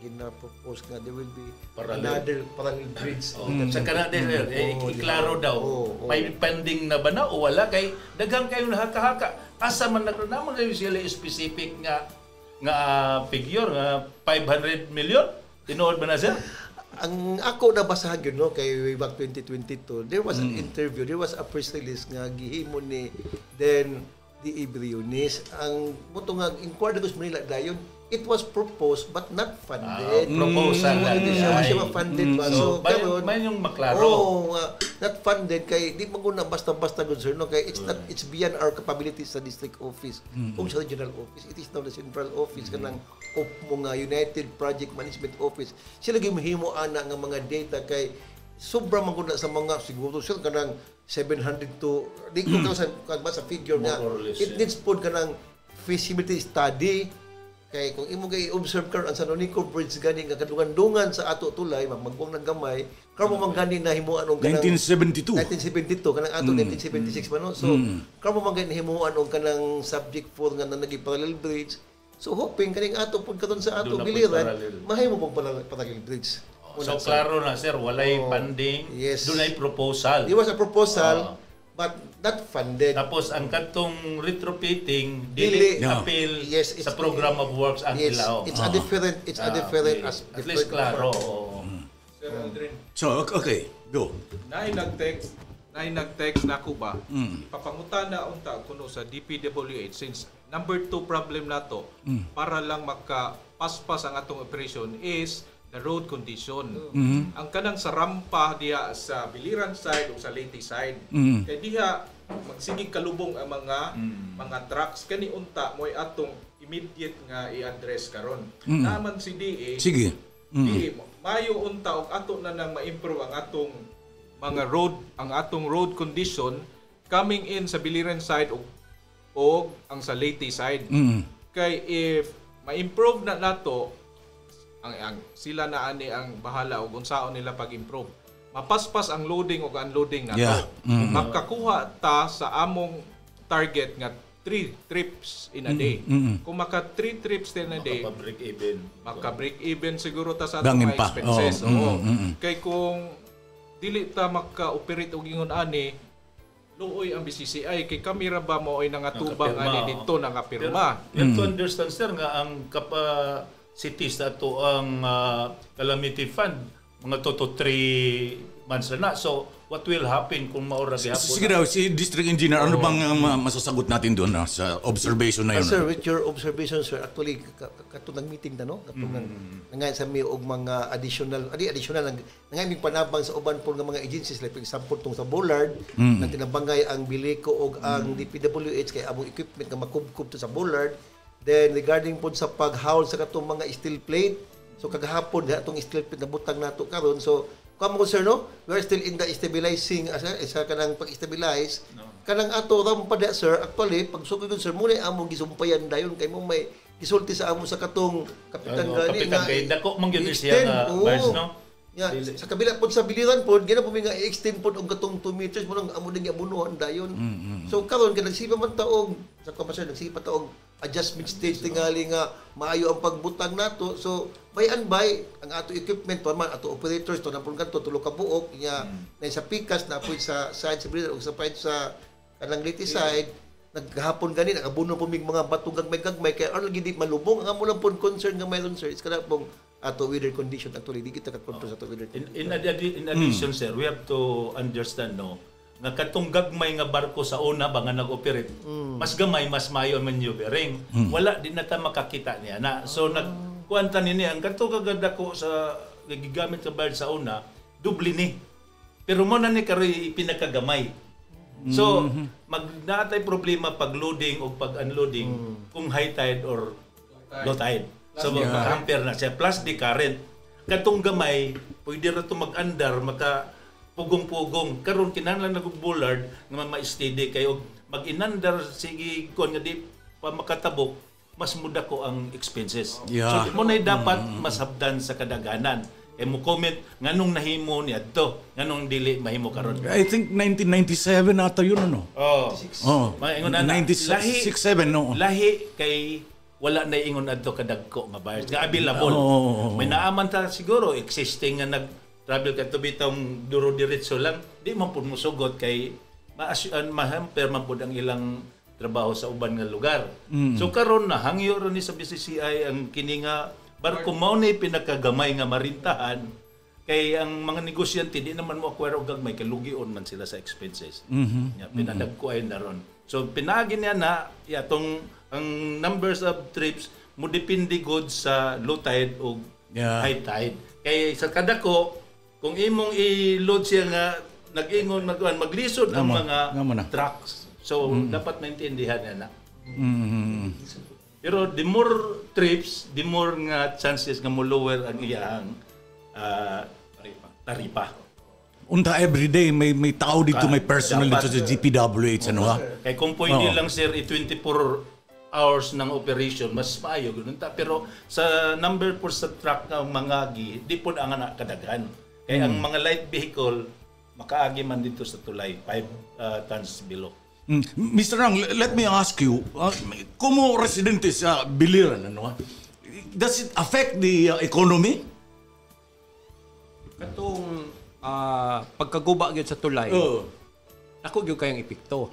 gina-propose nga there will be another parallel bridge. Sa Canada sir, iklaro daw. May pending na ba na o wala kay daghang kayo nahaka-haka. Asa man nagreklamo na sila specific nga figure nga 500 million? Tinuod ba na sir? Ang ako nabasahan yun, no, kay way back 2022, there was an interview, there was a press release nga gihimo ni then the Briones. Ang buto nga inquired ko sa Manila dayon, it was proposed but not funded. Proposal lang Hindi siya funded ba? So, may yung maklaro. Not funded kay di maguna basta-basta gud sir no kay it's beyond our capabilities sa district office o sa regional office. It is now the central office kanang of mga United Project Management Office. Sila gihimo ana nga mga data kay sobra man gud sa mga siguro sir kanang 700 to di ko sa figure nga it needs pod kanang feasibility study. Kay kung imo gay observe karon ang San Juanico Bridge gani nga kadungan-dungan sa ato tulay magbuang ng gamay karon mo man gani nahimuan og kanang 1972 kanang ato 1976 pa no so karon mo man gani nahimuan og kanang subject for nga nagi parallel bridge so hoping kaning ato pud karon sa ato biliran mahimo pag parallel bridge. So klaro na sir walay funding dunay proposal. There was a proposal but not funded. Tapos ang katong retrofitting dili appeal sa program of works ang ilaw. It's a different at least klaro. Sir Aldrin. So okay, go. Nay nag-text na ko ba? Ipapangutan na unta kuno sa DPWH since number 2 problem nato para lang makapaspas ang atong operation is the road condition. Ang kanang sa rampa diha sa Biliran side o sa Leyte side. Kay diha magsigig kalubong ang mga trucks kani unta moy atong immediate nga i-address karon. Naman si DA. Sige. DA mayo unta og ato na nang ma-improve ang atong atong road condition coming in sa Biliran side o ang sa Leyte side. Kay if ma-improve na nato ang sila na ani ang bahala og unsaon nila pag-improve. Mapaspas ang loading o unloading nato. Makakuha ta sa among target nga 3 trips in a day. Kung maka 3 trips in a day, maka-break even siguro ta sa atong expenses. Kay kung dili ta maka-operate og ingon ani, luoy ang BCCI kay kamera ba mo ay nangatubang ani dito nangapirma. You have to understand sir nga ang cities na to ang calamity fund mga 2 to 3 months na. So what will happen kung maura gihapon? Sige daw, si District Engineer, ano bang masasagot natin doon sa observation na yun? Sir, with your observation, sir, actually, katong meeting na, no? Katong nangayon sa mi og mga additional, nangayon panabang sa uban po ng mga agencies, like for example, tong sa Bullard, na tinabangay ang Bilico og ang DPWH, kay among equipment nga makubkub to sa Bullard. Then regarding po sa paghaul sa katong mga steel plate, so kagahapon atong steel plate na butang nato karon. So kamo ko sir no, we are still in the stabilizing isa kanang pag-stabilize. Kanang ato rampa da sir, actually pag sugod sir muna among gisumpayan dayon kay mo may gisulti sa amo sa katong kapitan gani kapitan kay dako man gyud siya nga bars no. Ya, sa kabila po sa biliran po, gina po nga i-extend po ang katong 2 meters mo nang amo din abunuhan dayon. So karon kada nagsipa man taog sa kapasyon nagsipa taog adjustment stage tingali nga maayo ang pagbutang nato. So by and by ang ato equipment to man ato operators to napon kanto tulo ka buok nya na sa pikas na po sa side sa biliran ug sa side sa kanang liti side naghapon gani nakabuno po mig mga batong gagmay kaya ano gid malubong ang amo lang pon concern nga mayroon sir is kada pong ato weather condition actually di kita ka-control sa ato weather condition. In addition sir, we have to understand nga katong gagmay nga barko sa una ba nga nag-operate mas gamay mas mayo ang maneuvering. Wala din nata makakita niya na. So nagkuanta ni ang kato kagada ko sa gigamit sa barge sa una doble ni. Pero mo na ni karoy pinakagamay. So magnaatay problema pag loading o pag unloading kung high tide or low tide. So mag-hamper na siya. Plus the current. Katong gamay, pwede na ito mag-andar, maka-pugong-pugong. Karon kinahanglan nag-bullard nga ma-steady kayo. Mag-inandar, sige, kung nga di pa makatabok, mas muda ko ang expenses. So mo na dapat masabdan sa kadaganan. Mo comment, nganong nahimo niya ito, nganong dili mahimo karon. I think 1997 ata yun, ano? Oh. 96-7, no? Lahi kay wala na ingon adto kadagko nga buyers nga available. May naaman ta siguro existing nga nag-travel ka to bitong duro diretso lang, di man pud mosugot kay ma-hamper man pud ang ilang trabaho sa uban nga lugar. So karon na hangyo ron ni sa BCCI ang kini nga barko mao ni pinakagamay nga marintahan kay ang mga negosyante di naman mo acquire og gagmay kay lugion man sila sa expenses. Pinadagko ay na ron. So pinagi niya na yatong ang numbers of trips mo depende god sa low tide o high tide. Kay sa kada ko kung imong i-load siya nga nag-ingon maglisod ang mga trucks. So dapat maintindihan na. Pero the more trips, the more nga chances nga mo lower ang iyang taripa. Unta everyday may tao dito, may personal dito sa GPWH ano ha. Kay kung pwede lang sir 24 hours ng operation mas maayo gud ta, pero sa number po sa truck nga mangagi di pud ang kadaghan. Kay ang mga light vehicle makaagi man dito sa tulay 5 tons below. Mr. Rang, let me ask you, como residente sa Biliran ano, does it affect the economy? Katong pagkaguba gyud sa tulay. Ako gyud kayang epekto.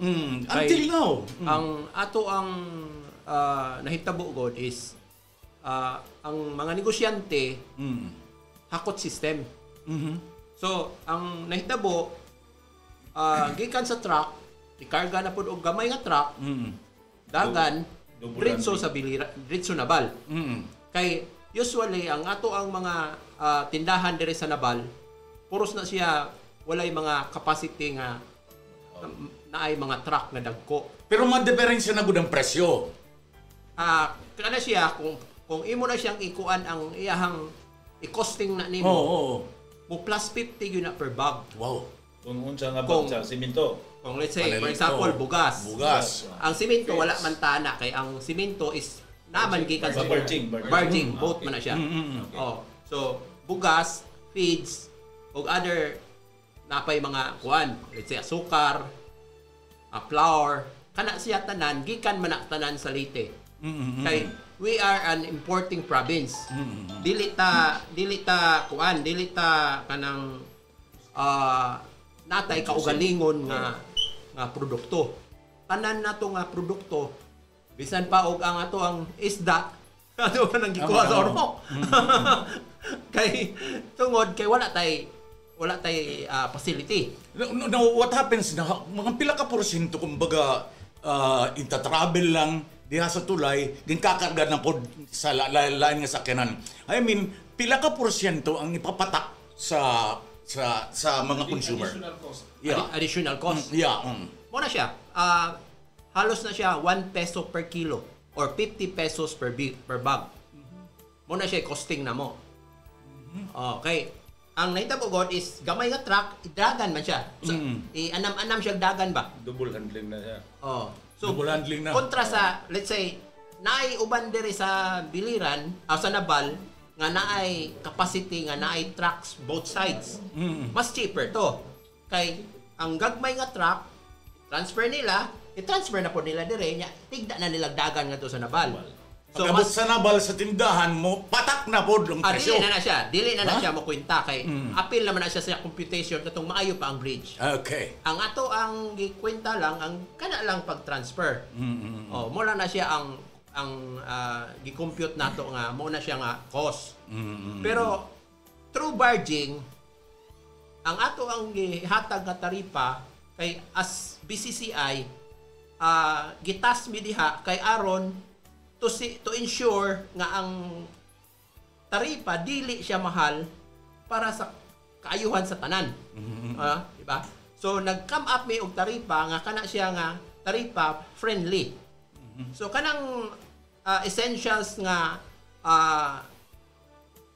Until now. Ang ato ang nahitabo god is ang mga negosyante hakot system. So ang nahitabo gikan sa truck ikarga na pud og gamay nga truck dagan diretso sa Biliran, diretso Nabal. Kay usually ang ato ang mga tindahan dire sa Nabal puros na siya walay mga capacity nga naay mga truck nga dagko. Pero ma-diferensya na gud ang presyo. Kana siya kung imo na siyang ikuan ang iyahang i-costing na nimo. Mo plus 50 gyud na per bag. Wow. Kung unsa nga bag sa simento. Kung let's say for example bugas. Ang simento wala man tana kay ang simento is naman gikan sa barging boat man na siya. So bugas, feeds ug other napay mga kuan, let's say asukar, flour, kana siya tanan gikan man na tanan sa Leyte. Kay we are an importing province. Dili ta kanang natay kaugalingon nga produkto. Tanan nato nga produkto bisan pa og ang ato ang isda ato nang gikuha sa ormo. Kay tungod kay wala tay facility. No, what happens na mga pila ka porsyento kumbaga ita-travel lang diha sa tulay ginkakarga na pod sa lain nga sakyanan. I mean, pila ka porsyento ang ipapatak sa mga consumer? Additional cost. Mo na siya. Halos na siya 1 peso per kilo or 50 pesos per bag. Mo na siya costing na mo. Okay. Ang nahitabo god is gamay nga truck, idagan man siya. So, anam-anam siya dagan ba? Double handling na siya. So double handling na. Kontra sa let's say naay uban diri sa Biliran, sa Nabal nga naay capacity nga naay trucks both sides. Mas cheaper to. Kay ang gagmay nga truck transfer nila, i-transfer na po nila dire nya tigda na nilang dagan nga to sa Nabal. So pagabot sa Nabal sa tindahan mo, patak na po ang presyo. Dili na siya mo kwenta kay apil naman na siya sa computation katong maayo pa ang bridge. Okay. Ang ato ang gikwenta lang ang kana lang pag-transfer. Mo lang na siya ang gi-compute nato nga mo na siya nga cost. Pero through barging ang ato ang gihatag nga taripa kay as BCCI gitas mi diha kay aron to ensure nga ang taripa dili siya mahal para sa kaayuhan sa tanan. Di ba? So nag-come up mi og taripa nga kana siya nga taripa friendly. So kanang essentials nga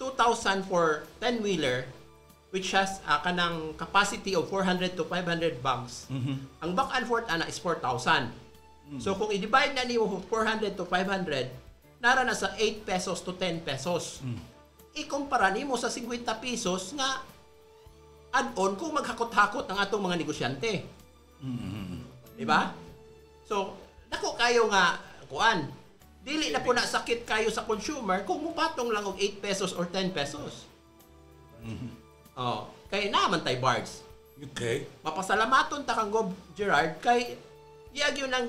2,000 for 10-wheeler which has kanang capacity of 400 to 500 bunks. Ang back and forth ana is 4,000. So kung i-divide na niyo 400 to 500, nara na sa 8 pesos to 10 pesos. Ikumpara nimo sa 50 pesos nga add-on kung maghakot-hakot ang atong mga negosyante. Di ba? So, dako kayo nga kuan. Dili na po na sakit kayo sa consumer kung mupatong lang og 8 pesos or 10 pesos. Kay naman tay bards. Okay. Mapasalamaton ta kang Gob Gerard kay yun ang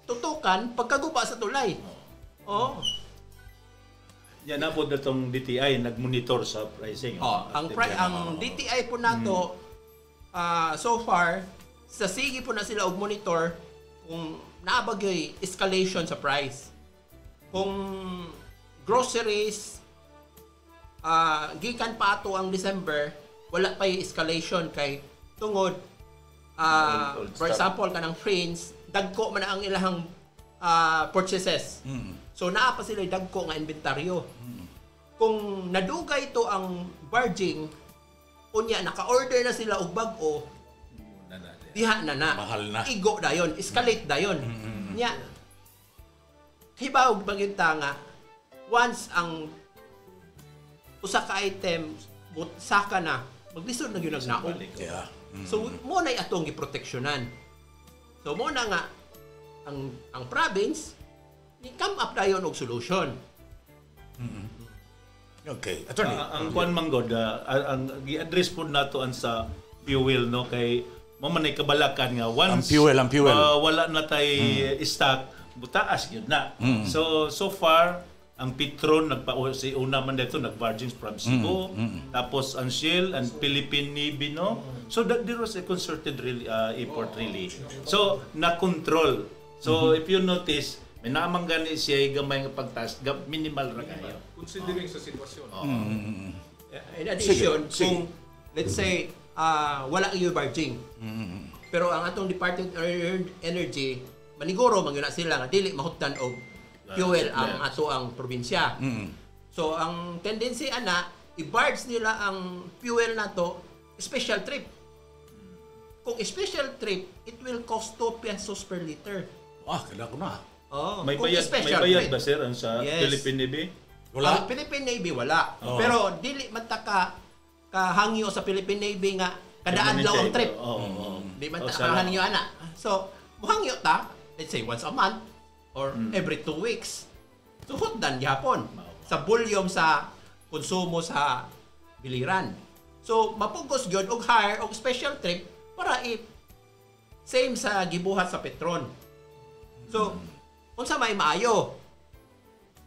tutukan pagkaguba sa tulay. Yan na po datong DTI nag-monitor sa pricing. Ang DTI po nato so far sa sige po na sila og monitor kung naabagay escalation sa price. Kung groceries gikan pa ato ang December, wala pa yung escalation kay tungod for example kanang Friends dagko man ang ilahang purchases. So naa pa sila dagko nga inventaryo. Kung nadugay to ang barging unya naka-order na sila og bag-o diha na mahal na igo dayon, escalate dayon. Nya hibaw bagita nga once ang usa ka item saka na maglisod na gyud nagnaog. So mo na atong giproteksyonan. So mo na nga ang province ni come up dayon og solution. Okay, attorney. Ang kuan manggod ang gi-address po nato an sa fuel no kay mo man kabalakan nga once ang fuel. Wala na tay stock butaas gyud na. So far ang Petron si una man dito nag-barging from Cebu, tapos ang Shell and Philippine Navy no. So that there was a concerted effort really. So na-control. So if you notice, may naamang gani siya gamay nga pagtaas, minimal ra kayo. Considering sa sitwasyon. In addition, kung let's say wala yung barging. Pero ang atong Department of Energy maniguro magyuna sila nga dili mahutdan og fuel ang ato ang probinsya. So ang tendency ana i-barge nila ang fuel nato special trip. Kung special trip, it will cost 2 pesos per liter. Kailangan ko na. May bayad ba sir ang sa Philippine Navy? Wala. Philippine Navy wala. Pero dili man ta kahangyo sa Philippine Navy nga kada adlaw ang trip. Di man ta kahangyo ana. So muhangyo ta, let's say once a month or every 2 weeks. Tuhod-dan gyapon sa volume sa konsumo sa biliran. So mapugos gyud og hire og special trip para same sa gibuhat sa Petron. So unsa may maayo?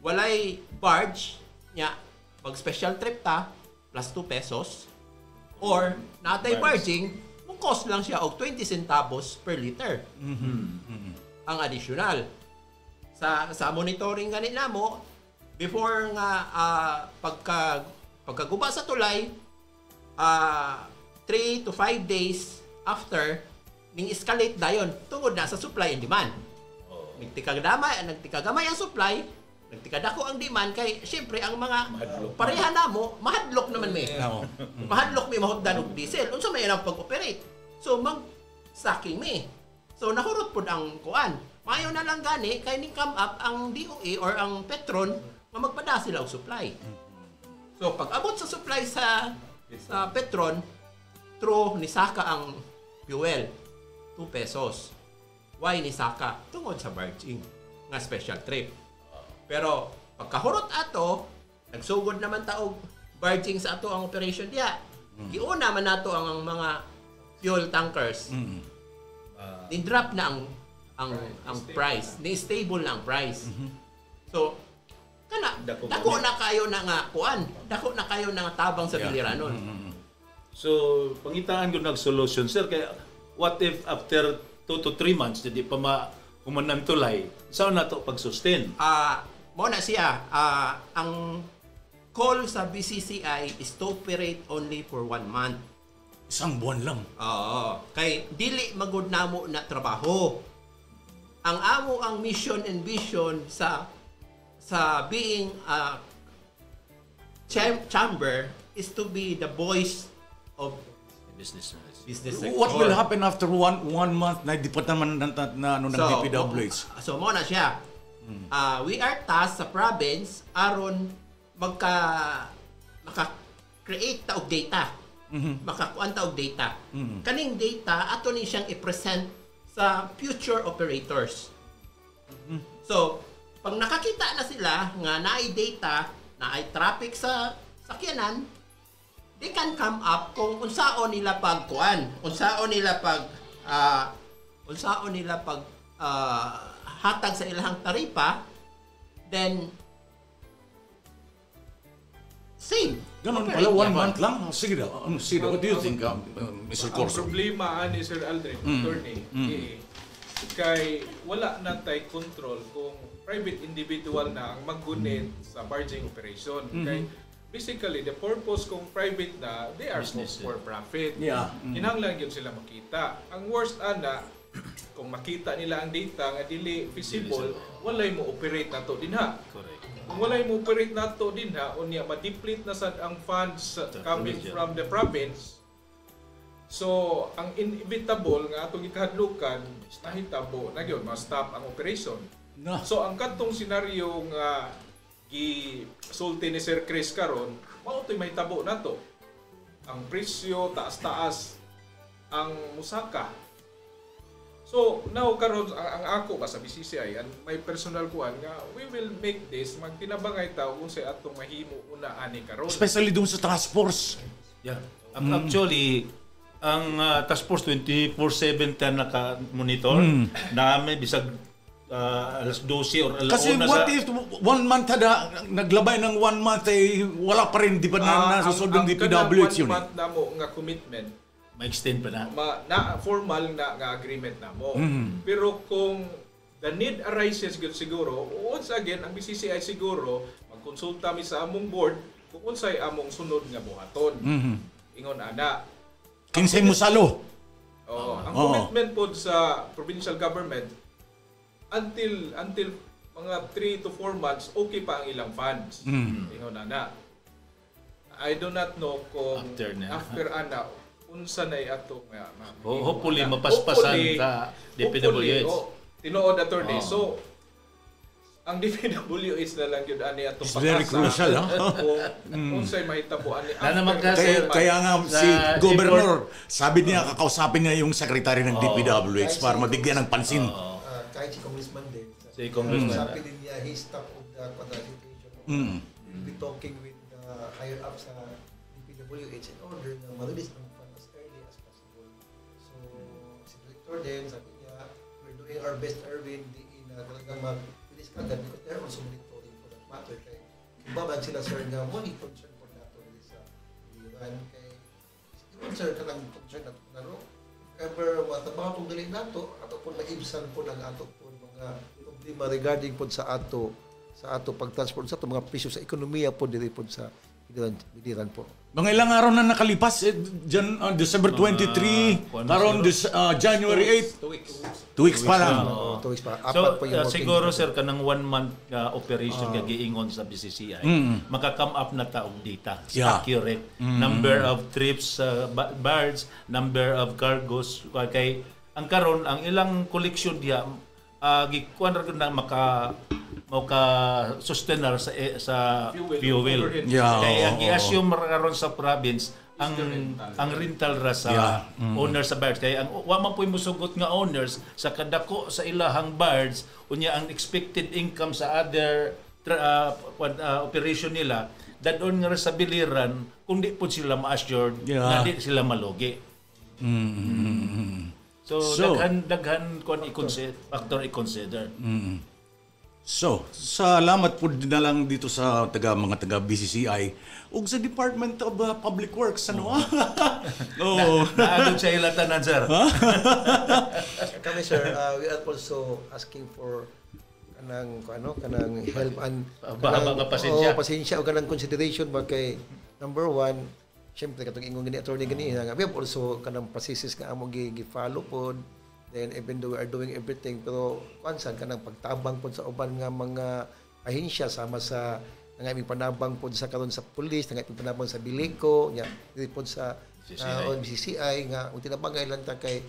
Walay barge nya pag special trip ta plus 2 pesos or natay barging mo cost lang siya og 20 centavos per liter. Ang additional sa monitoring gani namo before nga pagkaguba sa tulay 3 to 5 days after ning escalate dayon tungod na sa supply and demand. Nagtikagamay ang supply, nagtikadako ang demand kay syempre ang mga pareha namo mahadlok naman may. Mahadlok may mahutdan og diesel. Unsa may ilang pag-operate? So mag-stocking may. So nahurot pud ang kuan. Mayo na lang gani kay ning come up ang DOE or ang Petron nga magpada sila og supply. So pag abot sa supply sa Petron, true ni Saka ang fuel, 2 pesos. Why ni Saka? Tungod sa barging nga special trip. Pero pagkahurot ato, nagsugod naman taog barging sa ato ang operation diya. Giuna man nato ang mga fuel tankers. Ni-drop na ang price. Ni-stable na ang price. So, dako na kayo na nga kuan. Dako na kayo na nga tabang sa biliranon. So, pangitaan ko nag-solution, sir. Kaya, what if after 2 to 3 months, hindi pa humanan tulay, saan na ito pag-sustain? Mo na siya. Ang call sa BCCI is to operate only for 1 month. Isang buwan lang. Oo. Kay dili magud namo na trabaho. Ang amo ang mission and vision sa being chamber is to be the voice of business sector. What will happen after one month na di pa naman ng DPWH? So mo na siya. We are tasked sa province aron maka-create ta og data. Makakuan ta og data. Kaning data ato ni siyang i-present sa future operators. So, pag nakakita na sila nga naay data, naay traffic sa sakyanan, they can come up kung unsaon nila pagkuan, unsaon nila hatag sa ilang taripa, then same. Ganun pala, 1 month lang? Sige daw. What do you think, Mr. Corso? Ang problema ni Sir Aldrin, attorney, kay wala na tayo control kung private individual na ang maggunit sa barging operation. Okay? Basically, the purpose kung private na, they are for profit. Yeah. Kinahanglan yun sila makita. Ang worst ana, kung makita nila ang data nga dili visible, walay mo operate na to dinha. Correct. Kung walay mo operate na to dinha, unya ma-deplete na sad ang funds coming from the province. So, ang inevitable nga atong ikahadlukan, nahitabo na gyud ma-stop ang operation. No. So, ang katong senaryo nga gisulti ni Sir Chris karon, mao to'y mahitabo nato. Ang presyo taas-taas ang musaka. So, now karon ang ako ba sa BCCI, and may personal kuan nga, we will make this, magtinabangay ta kung sa atong mahimo una ani karon. Especially doon sa task force. Yeah. Actually, ang task force 24/7 naka-monitor namin bisag alas 12 or alas 1 Kasi what if 1 month naglabay ng 1 month ay wala pa rin, di ba nasusunod ng DPWH yun? Ang 1 month na mo nga commitment, ma-extend pa na. Formal na nga agreement na mo. Pero kung the need arises siguro, once again, ang BCCI siguro, magkonsulta mi sa among board kung unsay among sunod nga buhaton. Ingon ana. Kinsay mo salo. Ang commitment po sa provincial government, until mga 3 to 4 months, okay pa ang ilang funds. Ingon ana. I do not know kung after ana, unsa nay ato nga hopefully mapaspasan sa DPWH. Tinuod attorney. So ang DPWH na lang yun ani atong pag-asa. Very crucial, kung unsay mahitabo ani. Kaya nga si Governor, sabi niya kakausapin niya yung secretary ng DPWH para mabigyan ng pansin. Kahit si Congressman din. Si Congressman. Sabi din niya, he's top of the qualification. We'll be talking with the higher up sa DPWH in order na ma-release ang fund as early as possible. So, si Director din, sabi niya, we're doing our best, Erwin, na talagang mag-release ka agad because they're also monitoring for that matter. Kaya, ibabag sila, sir, nga money concern po nato release sa Iran. Kaya, yung sir, ka lang concern nato na ever matabaw itong galing nato, ato po naibsan po ng ato po mga problema regarding po sa ato pag-transport sa ato mga presyo sa ekonomiya po diri po sa biliran po. Mga ilang araw na nakalipas, December 23, karon January 8. 2 weeks pa lang. 2 weeks pa. So, siguro sir, kanang 1 month operation nga giingon sa BCCI, maka-come up na taong data. Accurate. Number of trips, barge, number of cargos. Kay ang karon ang ilang collection diya, gikuan ra na sustainer sa fuel. overhead. Yeah, Kaya ang oo. i-assume karon sa province ang rental ra sa owners sa barge. Kaya ang wa man po'y musugot nga owners sa kadako sa ilahang barge unya ang expected income sa other operation nila dadon nga sa biliran kung di po sila ma-assured na di sila malugi. So daghan kon factor i-consider. So, salamat po din na lang dito sa mga taga BCCI ug sa Department of Public Works ano. Oh. Naagod sa ilatanan, sir. Kami sir, we are also asking for kanang help and Bahaba pasensya. pasensya o kanang consideration ba kay number one, syempre katong ingon gani attorney gani nga we have also kanang processes nga amo gi-follow pod. Then even though we are doing everything pero kansan kanang pagtabang pod sa uban nga mga ahensya sama sa nga aming panabang pod sa karon sa pulis, nga aming panabang sa Bilico, nya pod sa BCCI nga ug tinabangay lang ta kay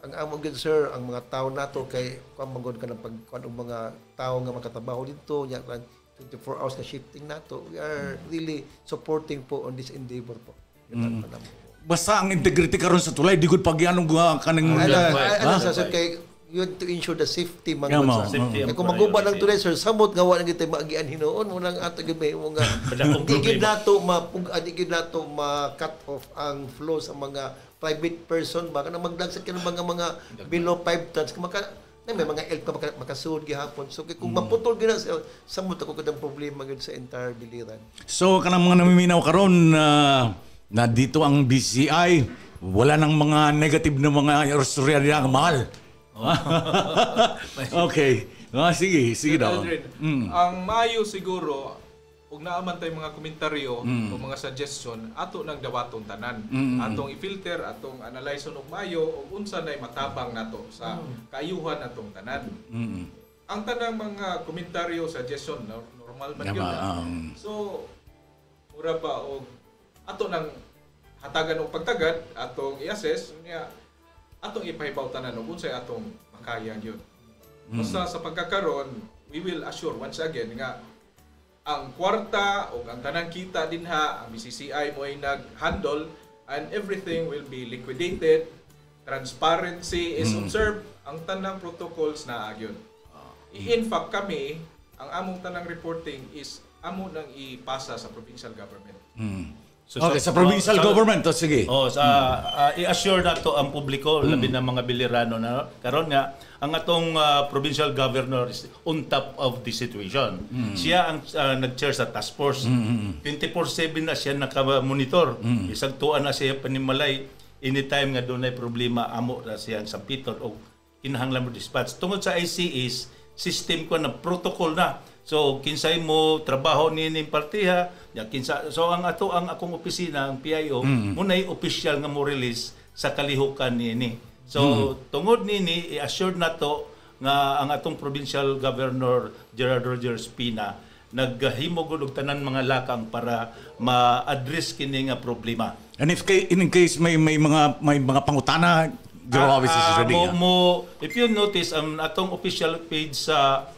ang among good sir ang mga tao nato kay kamangod ka ng pagkuan og mga tao nga makatrabaho dito nya 24 hours na shifting nato. We are really supporting po on this endeavor po. Yun ang panamo. Basta ang integrity karon sa tulay di gud pagyanong kanang Sa kay you have to ensure the safety man Yeah, sa. Safety ang Kung maguba ng tulay sir, samot nga wala gid maagian hinoon mo nang ato gid mo nga Badakong di gid problema. nato di gid nato ma-cut off ang flow sa mga private person ba kanang magdagsat ka ng mga below 5 tons may mga elk na makasuod gihapon. So kung maputol gina samot ako kadang problema gid sa entire biliran. So kanang mga namiminaw karon na dito ang BCI wala nang mga negative na mga istorya nila mahal. Okay. Sige daw. Aldrin, ang maayo siguro ug naaman tay mga komentaryo o mga suggestion ato nang dawaton tanan. Atong i-filter, atong analyzeon og maayo ug unsa nay matabang nato sa kaayuhan atong tanan. Ang tanang mga komentaryo, suggestion normal man gyud. So mura pa og ato nang hatagan og pagtagad, atong i-assess niya atong ipahibaw tanan og unsay atong makaya gyud. Basta sa pagkakaron, we will assure once again nga ang kwarta o ang tanang kita dinha, ang BCCI mo ay nag-handle and everything will be liquidated. Transparency is observed. Ang tanang protocols na agyon. In fact, kami, ang among tanang reporting is amo nang ipasa sa provincial government. Okay, sa provincial government, sige. I-assure na to ang publiko, labi ng mga bilirano na karon nga ang atong provincial governor is on top of the situation. Siya ang nag-chair sa task force. 24/7 na siya naka-monitor. Isang tuan na siya panimalay anytime nga doon ay problema amo na siya sa piton o kinahanglan mo dispatch. Tungod sa ICS, system ko na protocol na. So kinsay mo trabaho ni partiha, so ang akong opisina, ang PIO, munay official nga mo release sa kalihukan niini. So tungod nini i-assured nato nga ang atong provincial governor Gerard Roger Espina naghimo gud og tanan mga lakang para ma-address kini nga problema. And if in case may mga pangutana, your office is ready. If you notice ang atong official page sa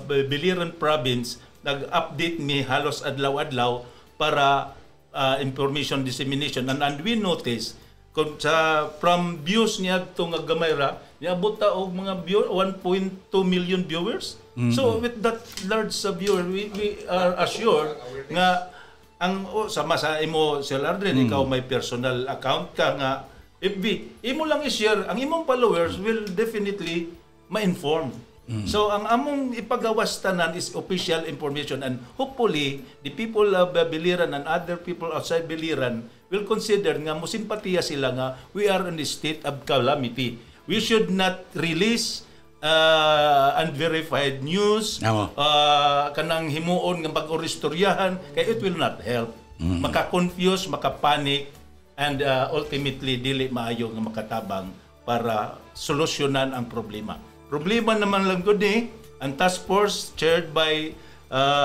Biliran Province nag-update ni halos adlaw-adlaw para information dissemination and we notice kung from views niya itong Gamayra niabot ta og mga 1.2 million viewers. So with that large viewer we are assured nga ang sama sa imo Sir Aldrin, ikaw may personal account ka nga FB imo lang i-share ang imong followers will definitely ma-inform. So ang among ipagawas tanan is official information and hopefully the people of Biliran and other people outside Biliran will consider nga musimpatiya sila nga we are in a state of calamity. We should not release unverified news, kanang himuon nga pag-oristoryahan kay it will not help. Maka-confuse, maka-panic and ultimately dili maayo nga makatabang para solusyonan ang problema. Problema naman lang gud ang task force chaired by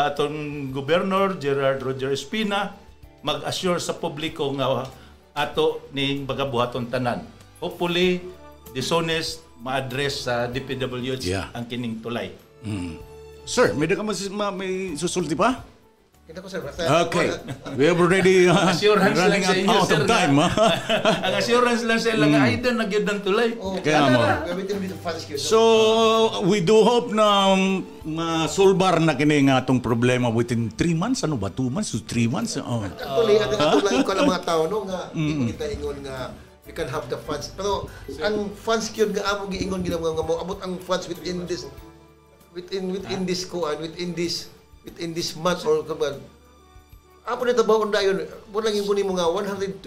atong Governor Gerard Roger Espina mag-assure sa publiko nga ato ning bagabuhaton tanan. Hopefully dishonest ma-address sa DPWH ang kining tulay. Sir, may susulti pa? Kita ko, sir. Okay. We have already assurance running lang sa inyo, out sir, of time. Ang assurance lang sa ilang ay na nagyud ng tulay. Kaya mo. So, we do hope na masulbar na kini nga atong problema within 3 months. Ano ba? 2 months? 3 months? Actually, ang lang ko ng mga tao, no, nga, hindi kita ingon nga, we can have the funds. Pero, ang funds yun nga, among giingon ginagawa nga mo, abot ang funds within this month or kaban. Apo na tabaon dayon. Mo lang yung mo nga 120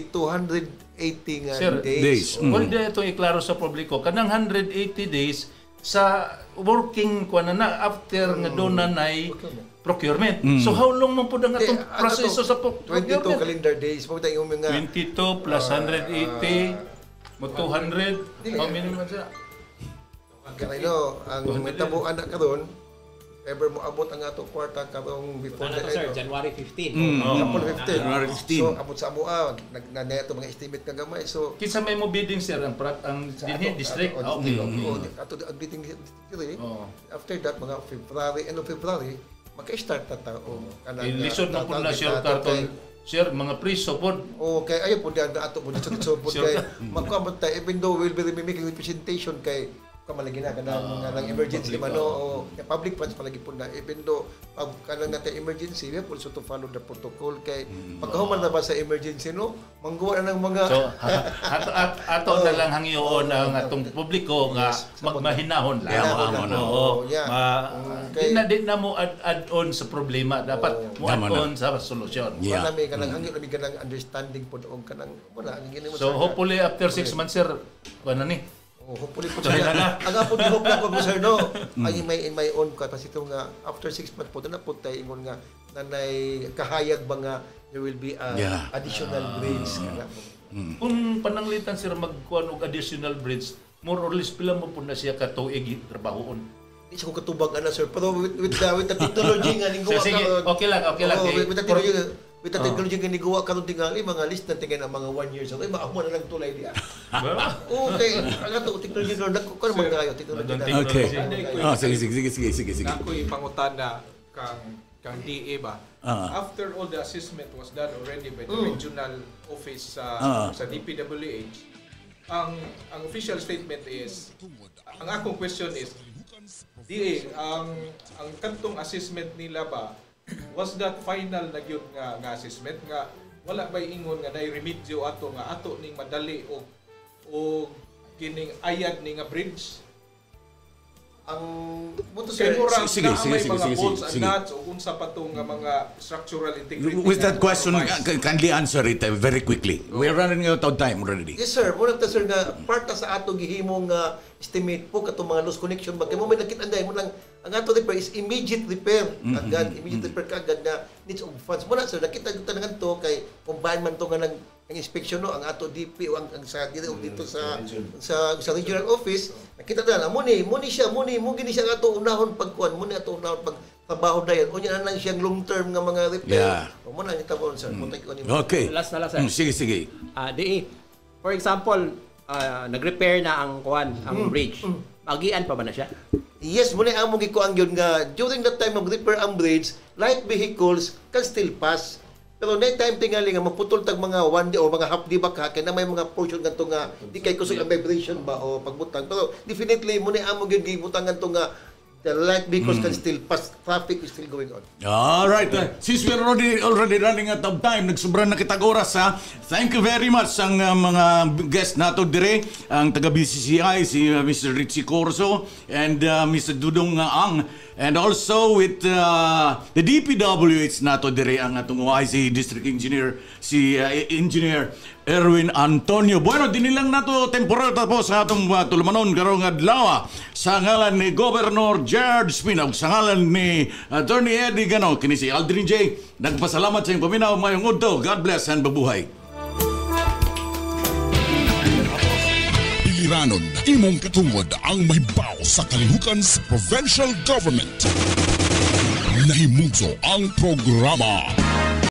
to 180 nga Sir, days. Pwede itong iklaro sa publiko. Kanang 180 days sa working kuan na after nga doon na procurement. So how long man pud ang atong proseso sa procurement? 22 calendar days. Mo tayo yung mga 22 plus 180 mo 200. How many man siya? Kanino ang tabuan na karon ever mo abot ang ato kwarta karong before Ano to, sir? January 15. April 15. January 15. So abot sa amoa nagnaneto mga estimate nga gamay. So Kinsa may mo bidding sir ang dinhi district. Okay. ato ang bidding district. After that mga end of February maka-start ta tao kanang Lisod na pud na sir karton. Sir, mga priso pod. Okay, ayo pud ato pud sa pod kay magkamot ta even though we'll be making representation kay kamalagi na kanang emergency man o public funds palagi po na even though pag kanang natin emergency we have also to follow the protocol kay pagkahuman na ba sa emergency no mangguwa na ng mga so ato na lang hangyoon ang atong publiko nga magmahinahon lang di na mo add on sa problema dapat mo add on sa solusyon kanang hangyo namin kanang understanding pod og kanang wala so hopefully after 6 months sir kuan na ni hopefully po sir. Aga po di hope ko sir no. Ay in my own capacity nga after 6 months po na po tayo ingon nga nanay kahayag ba nga there will be additional bridge kana po. Kung pananglitan sir magkuan og additional bridge, more or less pila mo po na siya ka tuig trabahoon. Di ko katubag ana sir pero with the technology nga ning gawa karon. Okay lang. With the technology nga nigawa karon tingali mga list na tingay na mga 1 year so maamo na lang tulay diya. Okay, ang ato technology na ko kan mga technology. Okay. Sige. Ako'y pangutana kang DA ba? After all the assessment was done already by the regional office sa DPWH, ang official statement is, ang akong question is, DA, ang kantong assessment nila ba, was that final na gyud nga assessment nga wala bay ingon nga nay remedyo ato nga ato ning madali o kining ayad ni nga bridge ang buto sa sige nuts o unsa pa to nga mga structural integrity with that question kindly answer it very quickly. We're running out of time already. Yes sir, muna ta sir nga part sa ato gihimong estimate po kato mga loss connection ba kay mo may nakita anday mo lang ang ato repair is immediate repair agad immediate repair kagad na needs of funds muna sir nakita gyud tanan to kay combine man to nga ang inspection no ang ato DP o ang sa dito sa regional office nakita na mo gini siya ang ato unahon pagkuan mo ni ato unahon pag trabaho dayon unya na lang siyang long term nga mga repair mo na kita po sir okay last na lang sir sige DE for example nag-repair na ang kuan ang bridge magian pa ba na siya? Yes, muna among gikuan gyud nga during that time of repair ang bridge, light vehicles can still pass. Pero na time tingali nga maputol tag mga 1 day o mga half day ba kay na may mga portion ganto nga di kay kusog ang vibration ba o pagbutang. Pero definitely muna among gyud gibutangan to nga the light vehicles can still pass, traffic is still going on. All right. Since we're already running out of time, nagsobran na kitag oras ha. Thank you very much ang mga guest nato dire, ang taga BCCI si Mr. Richie Corso and Mr. Dudong Ang, and also with the DPWH nato dire ang atong OIC District Engineer si Engineer Erwin Antonio. Bueno, dinilang nato temporal tapos sa atong tulumanon karong adlaw sa ngalan ni Governor Gerard Spina ug sa ngalan ni Attorney Eddie Gano kini si Aldrin J. Nagpasalamat sa inyong paminaw mayong udto. God bless and babuhay. Piliranon, imong katungod ang mahibaw sa kalihukan sa provincial government. Nahimugso ang programa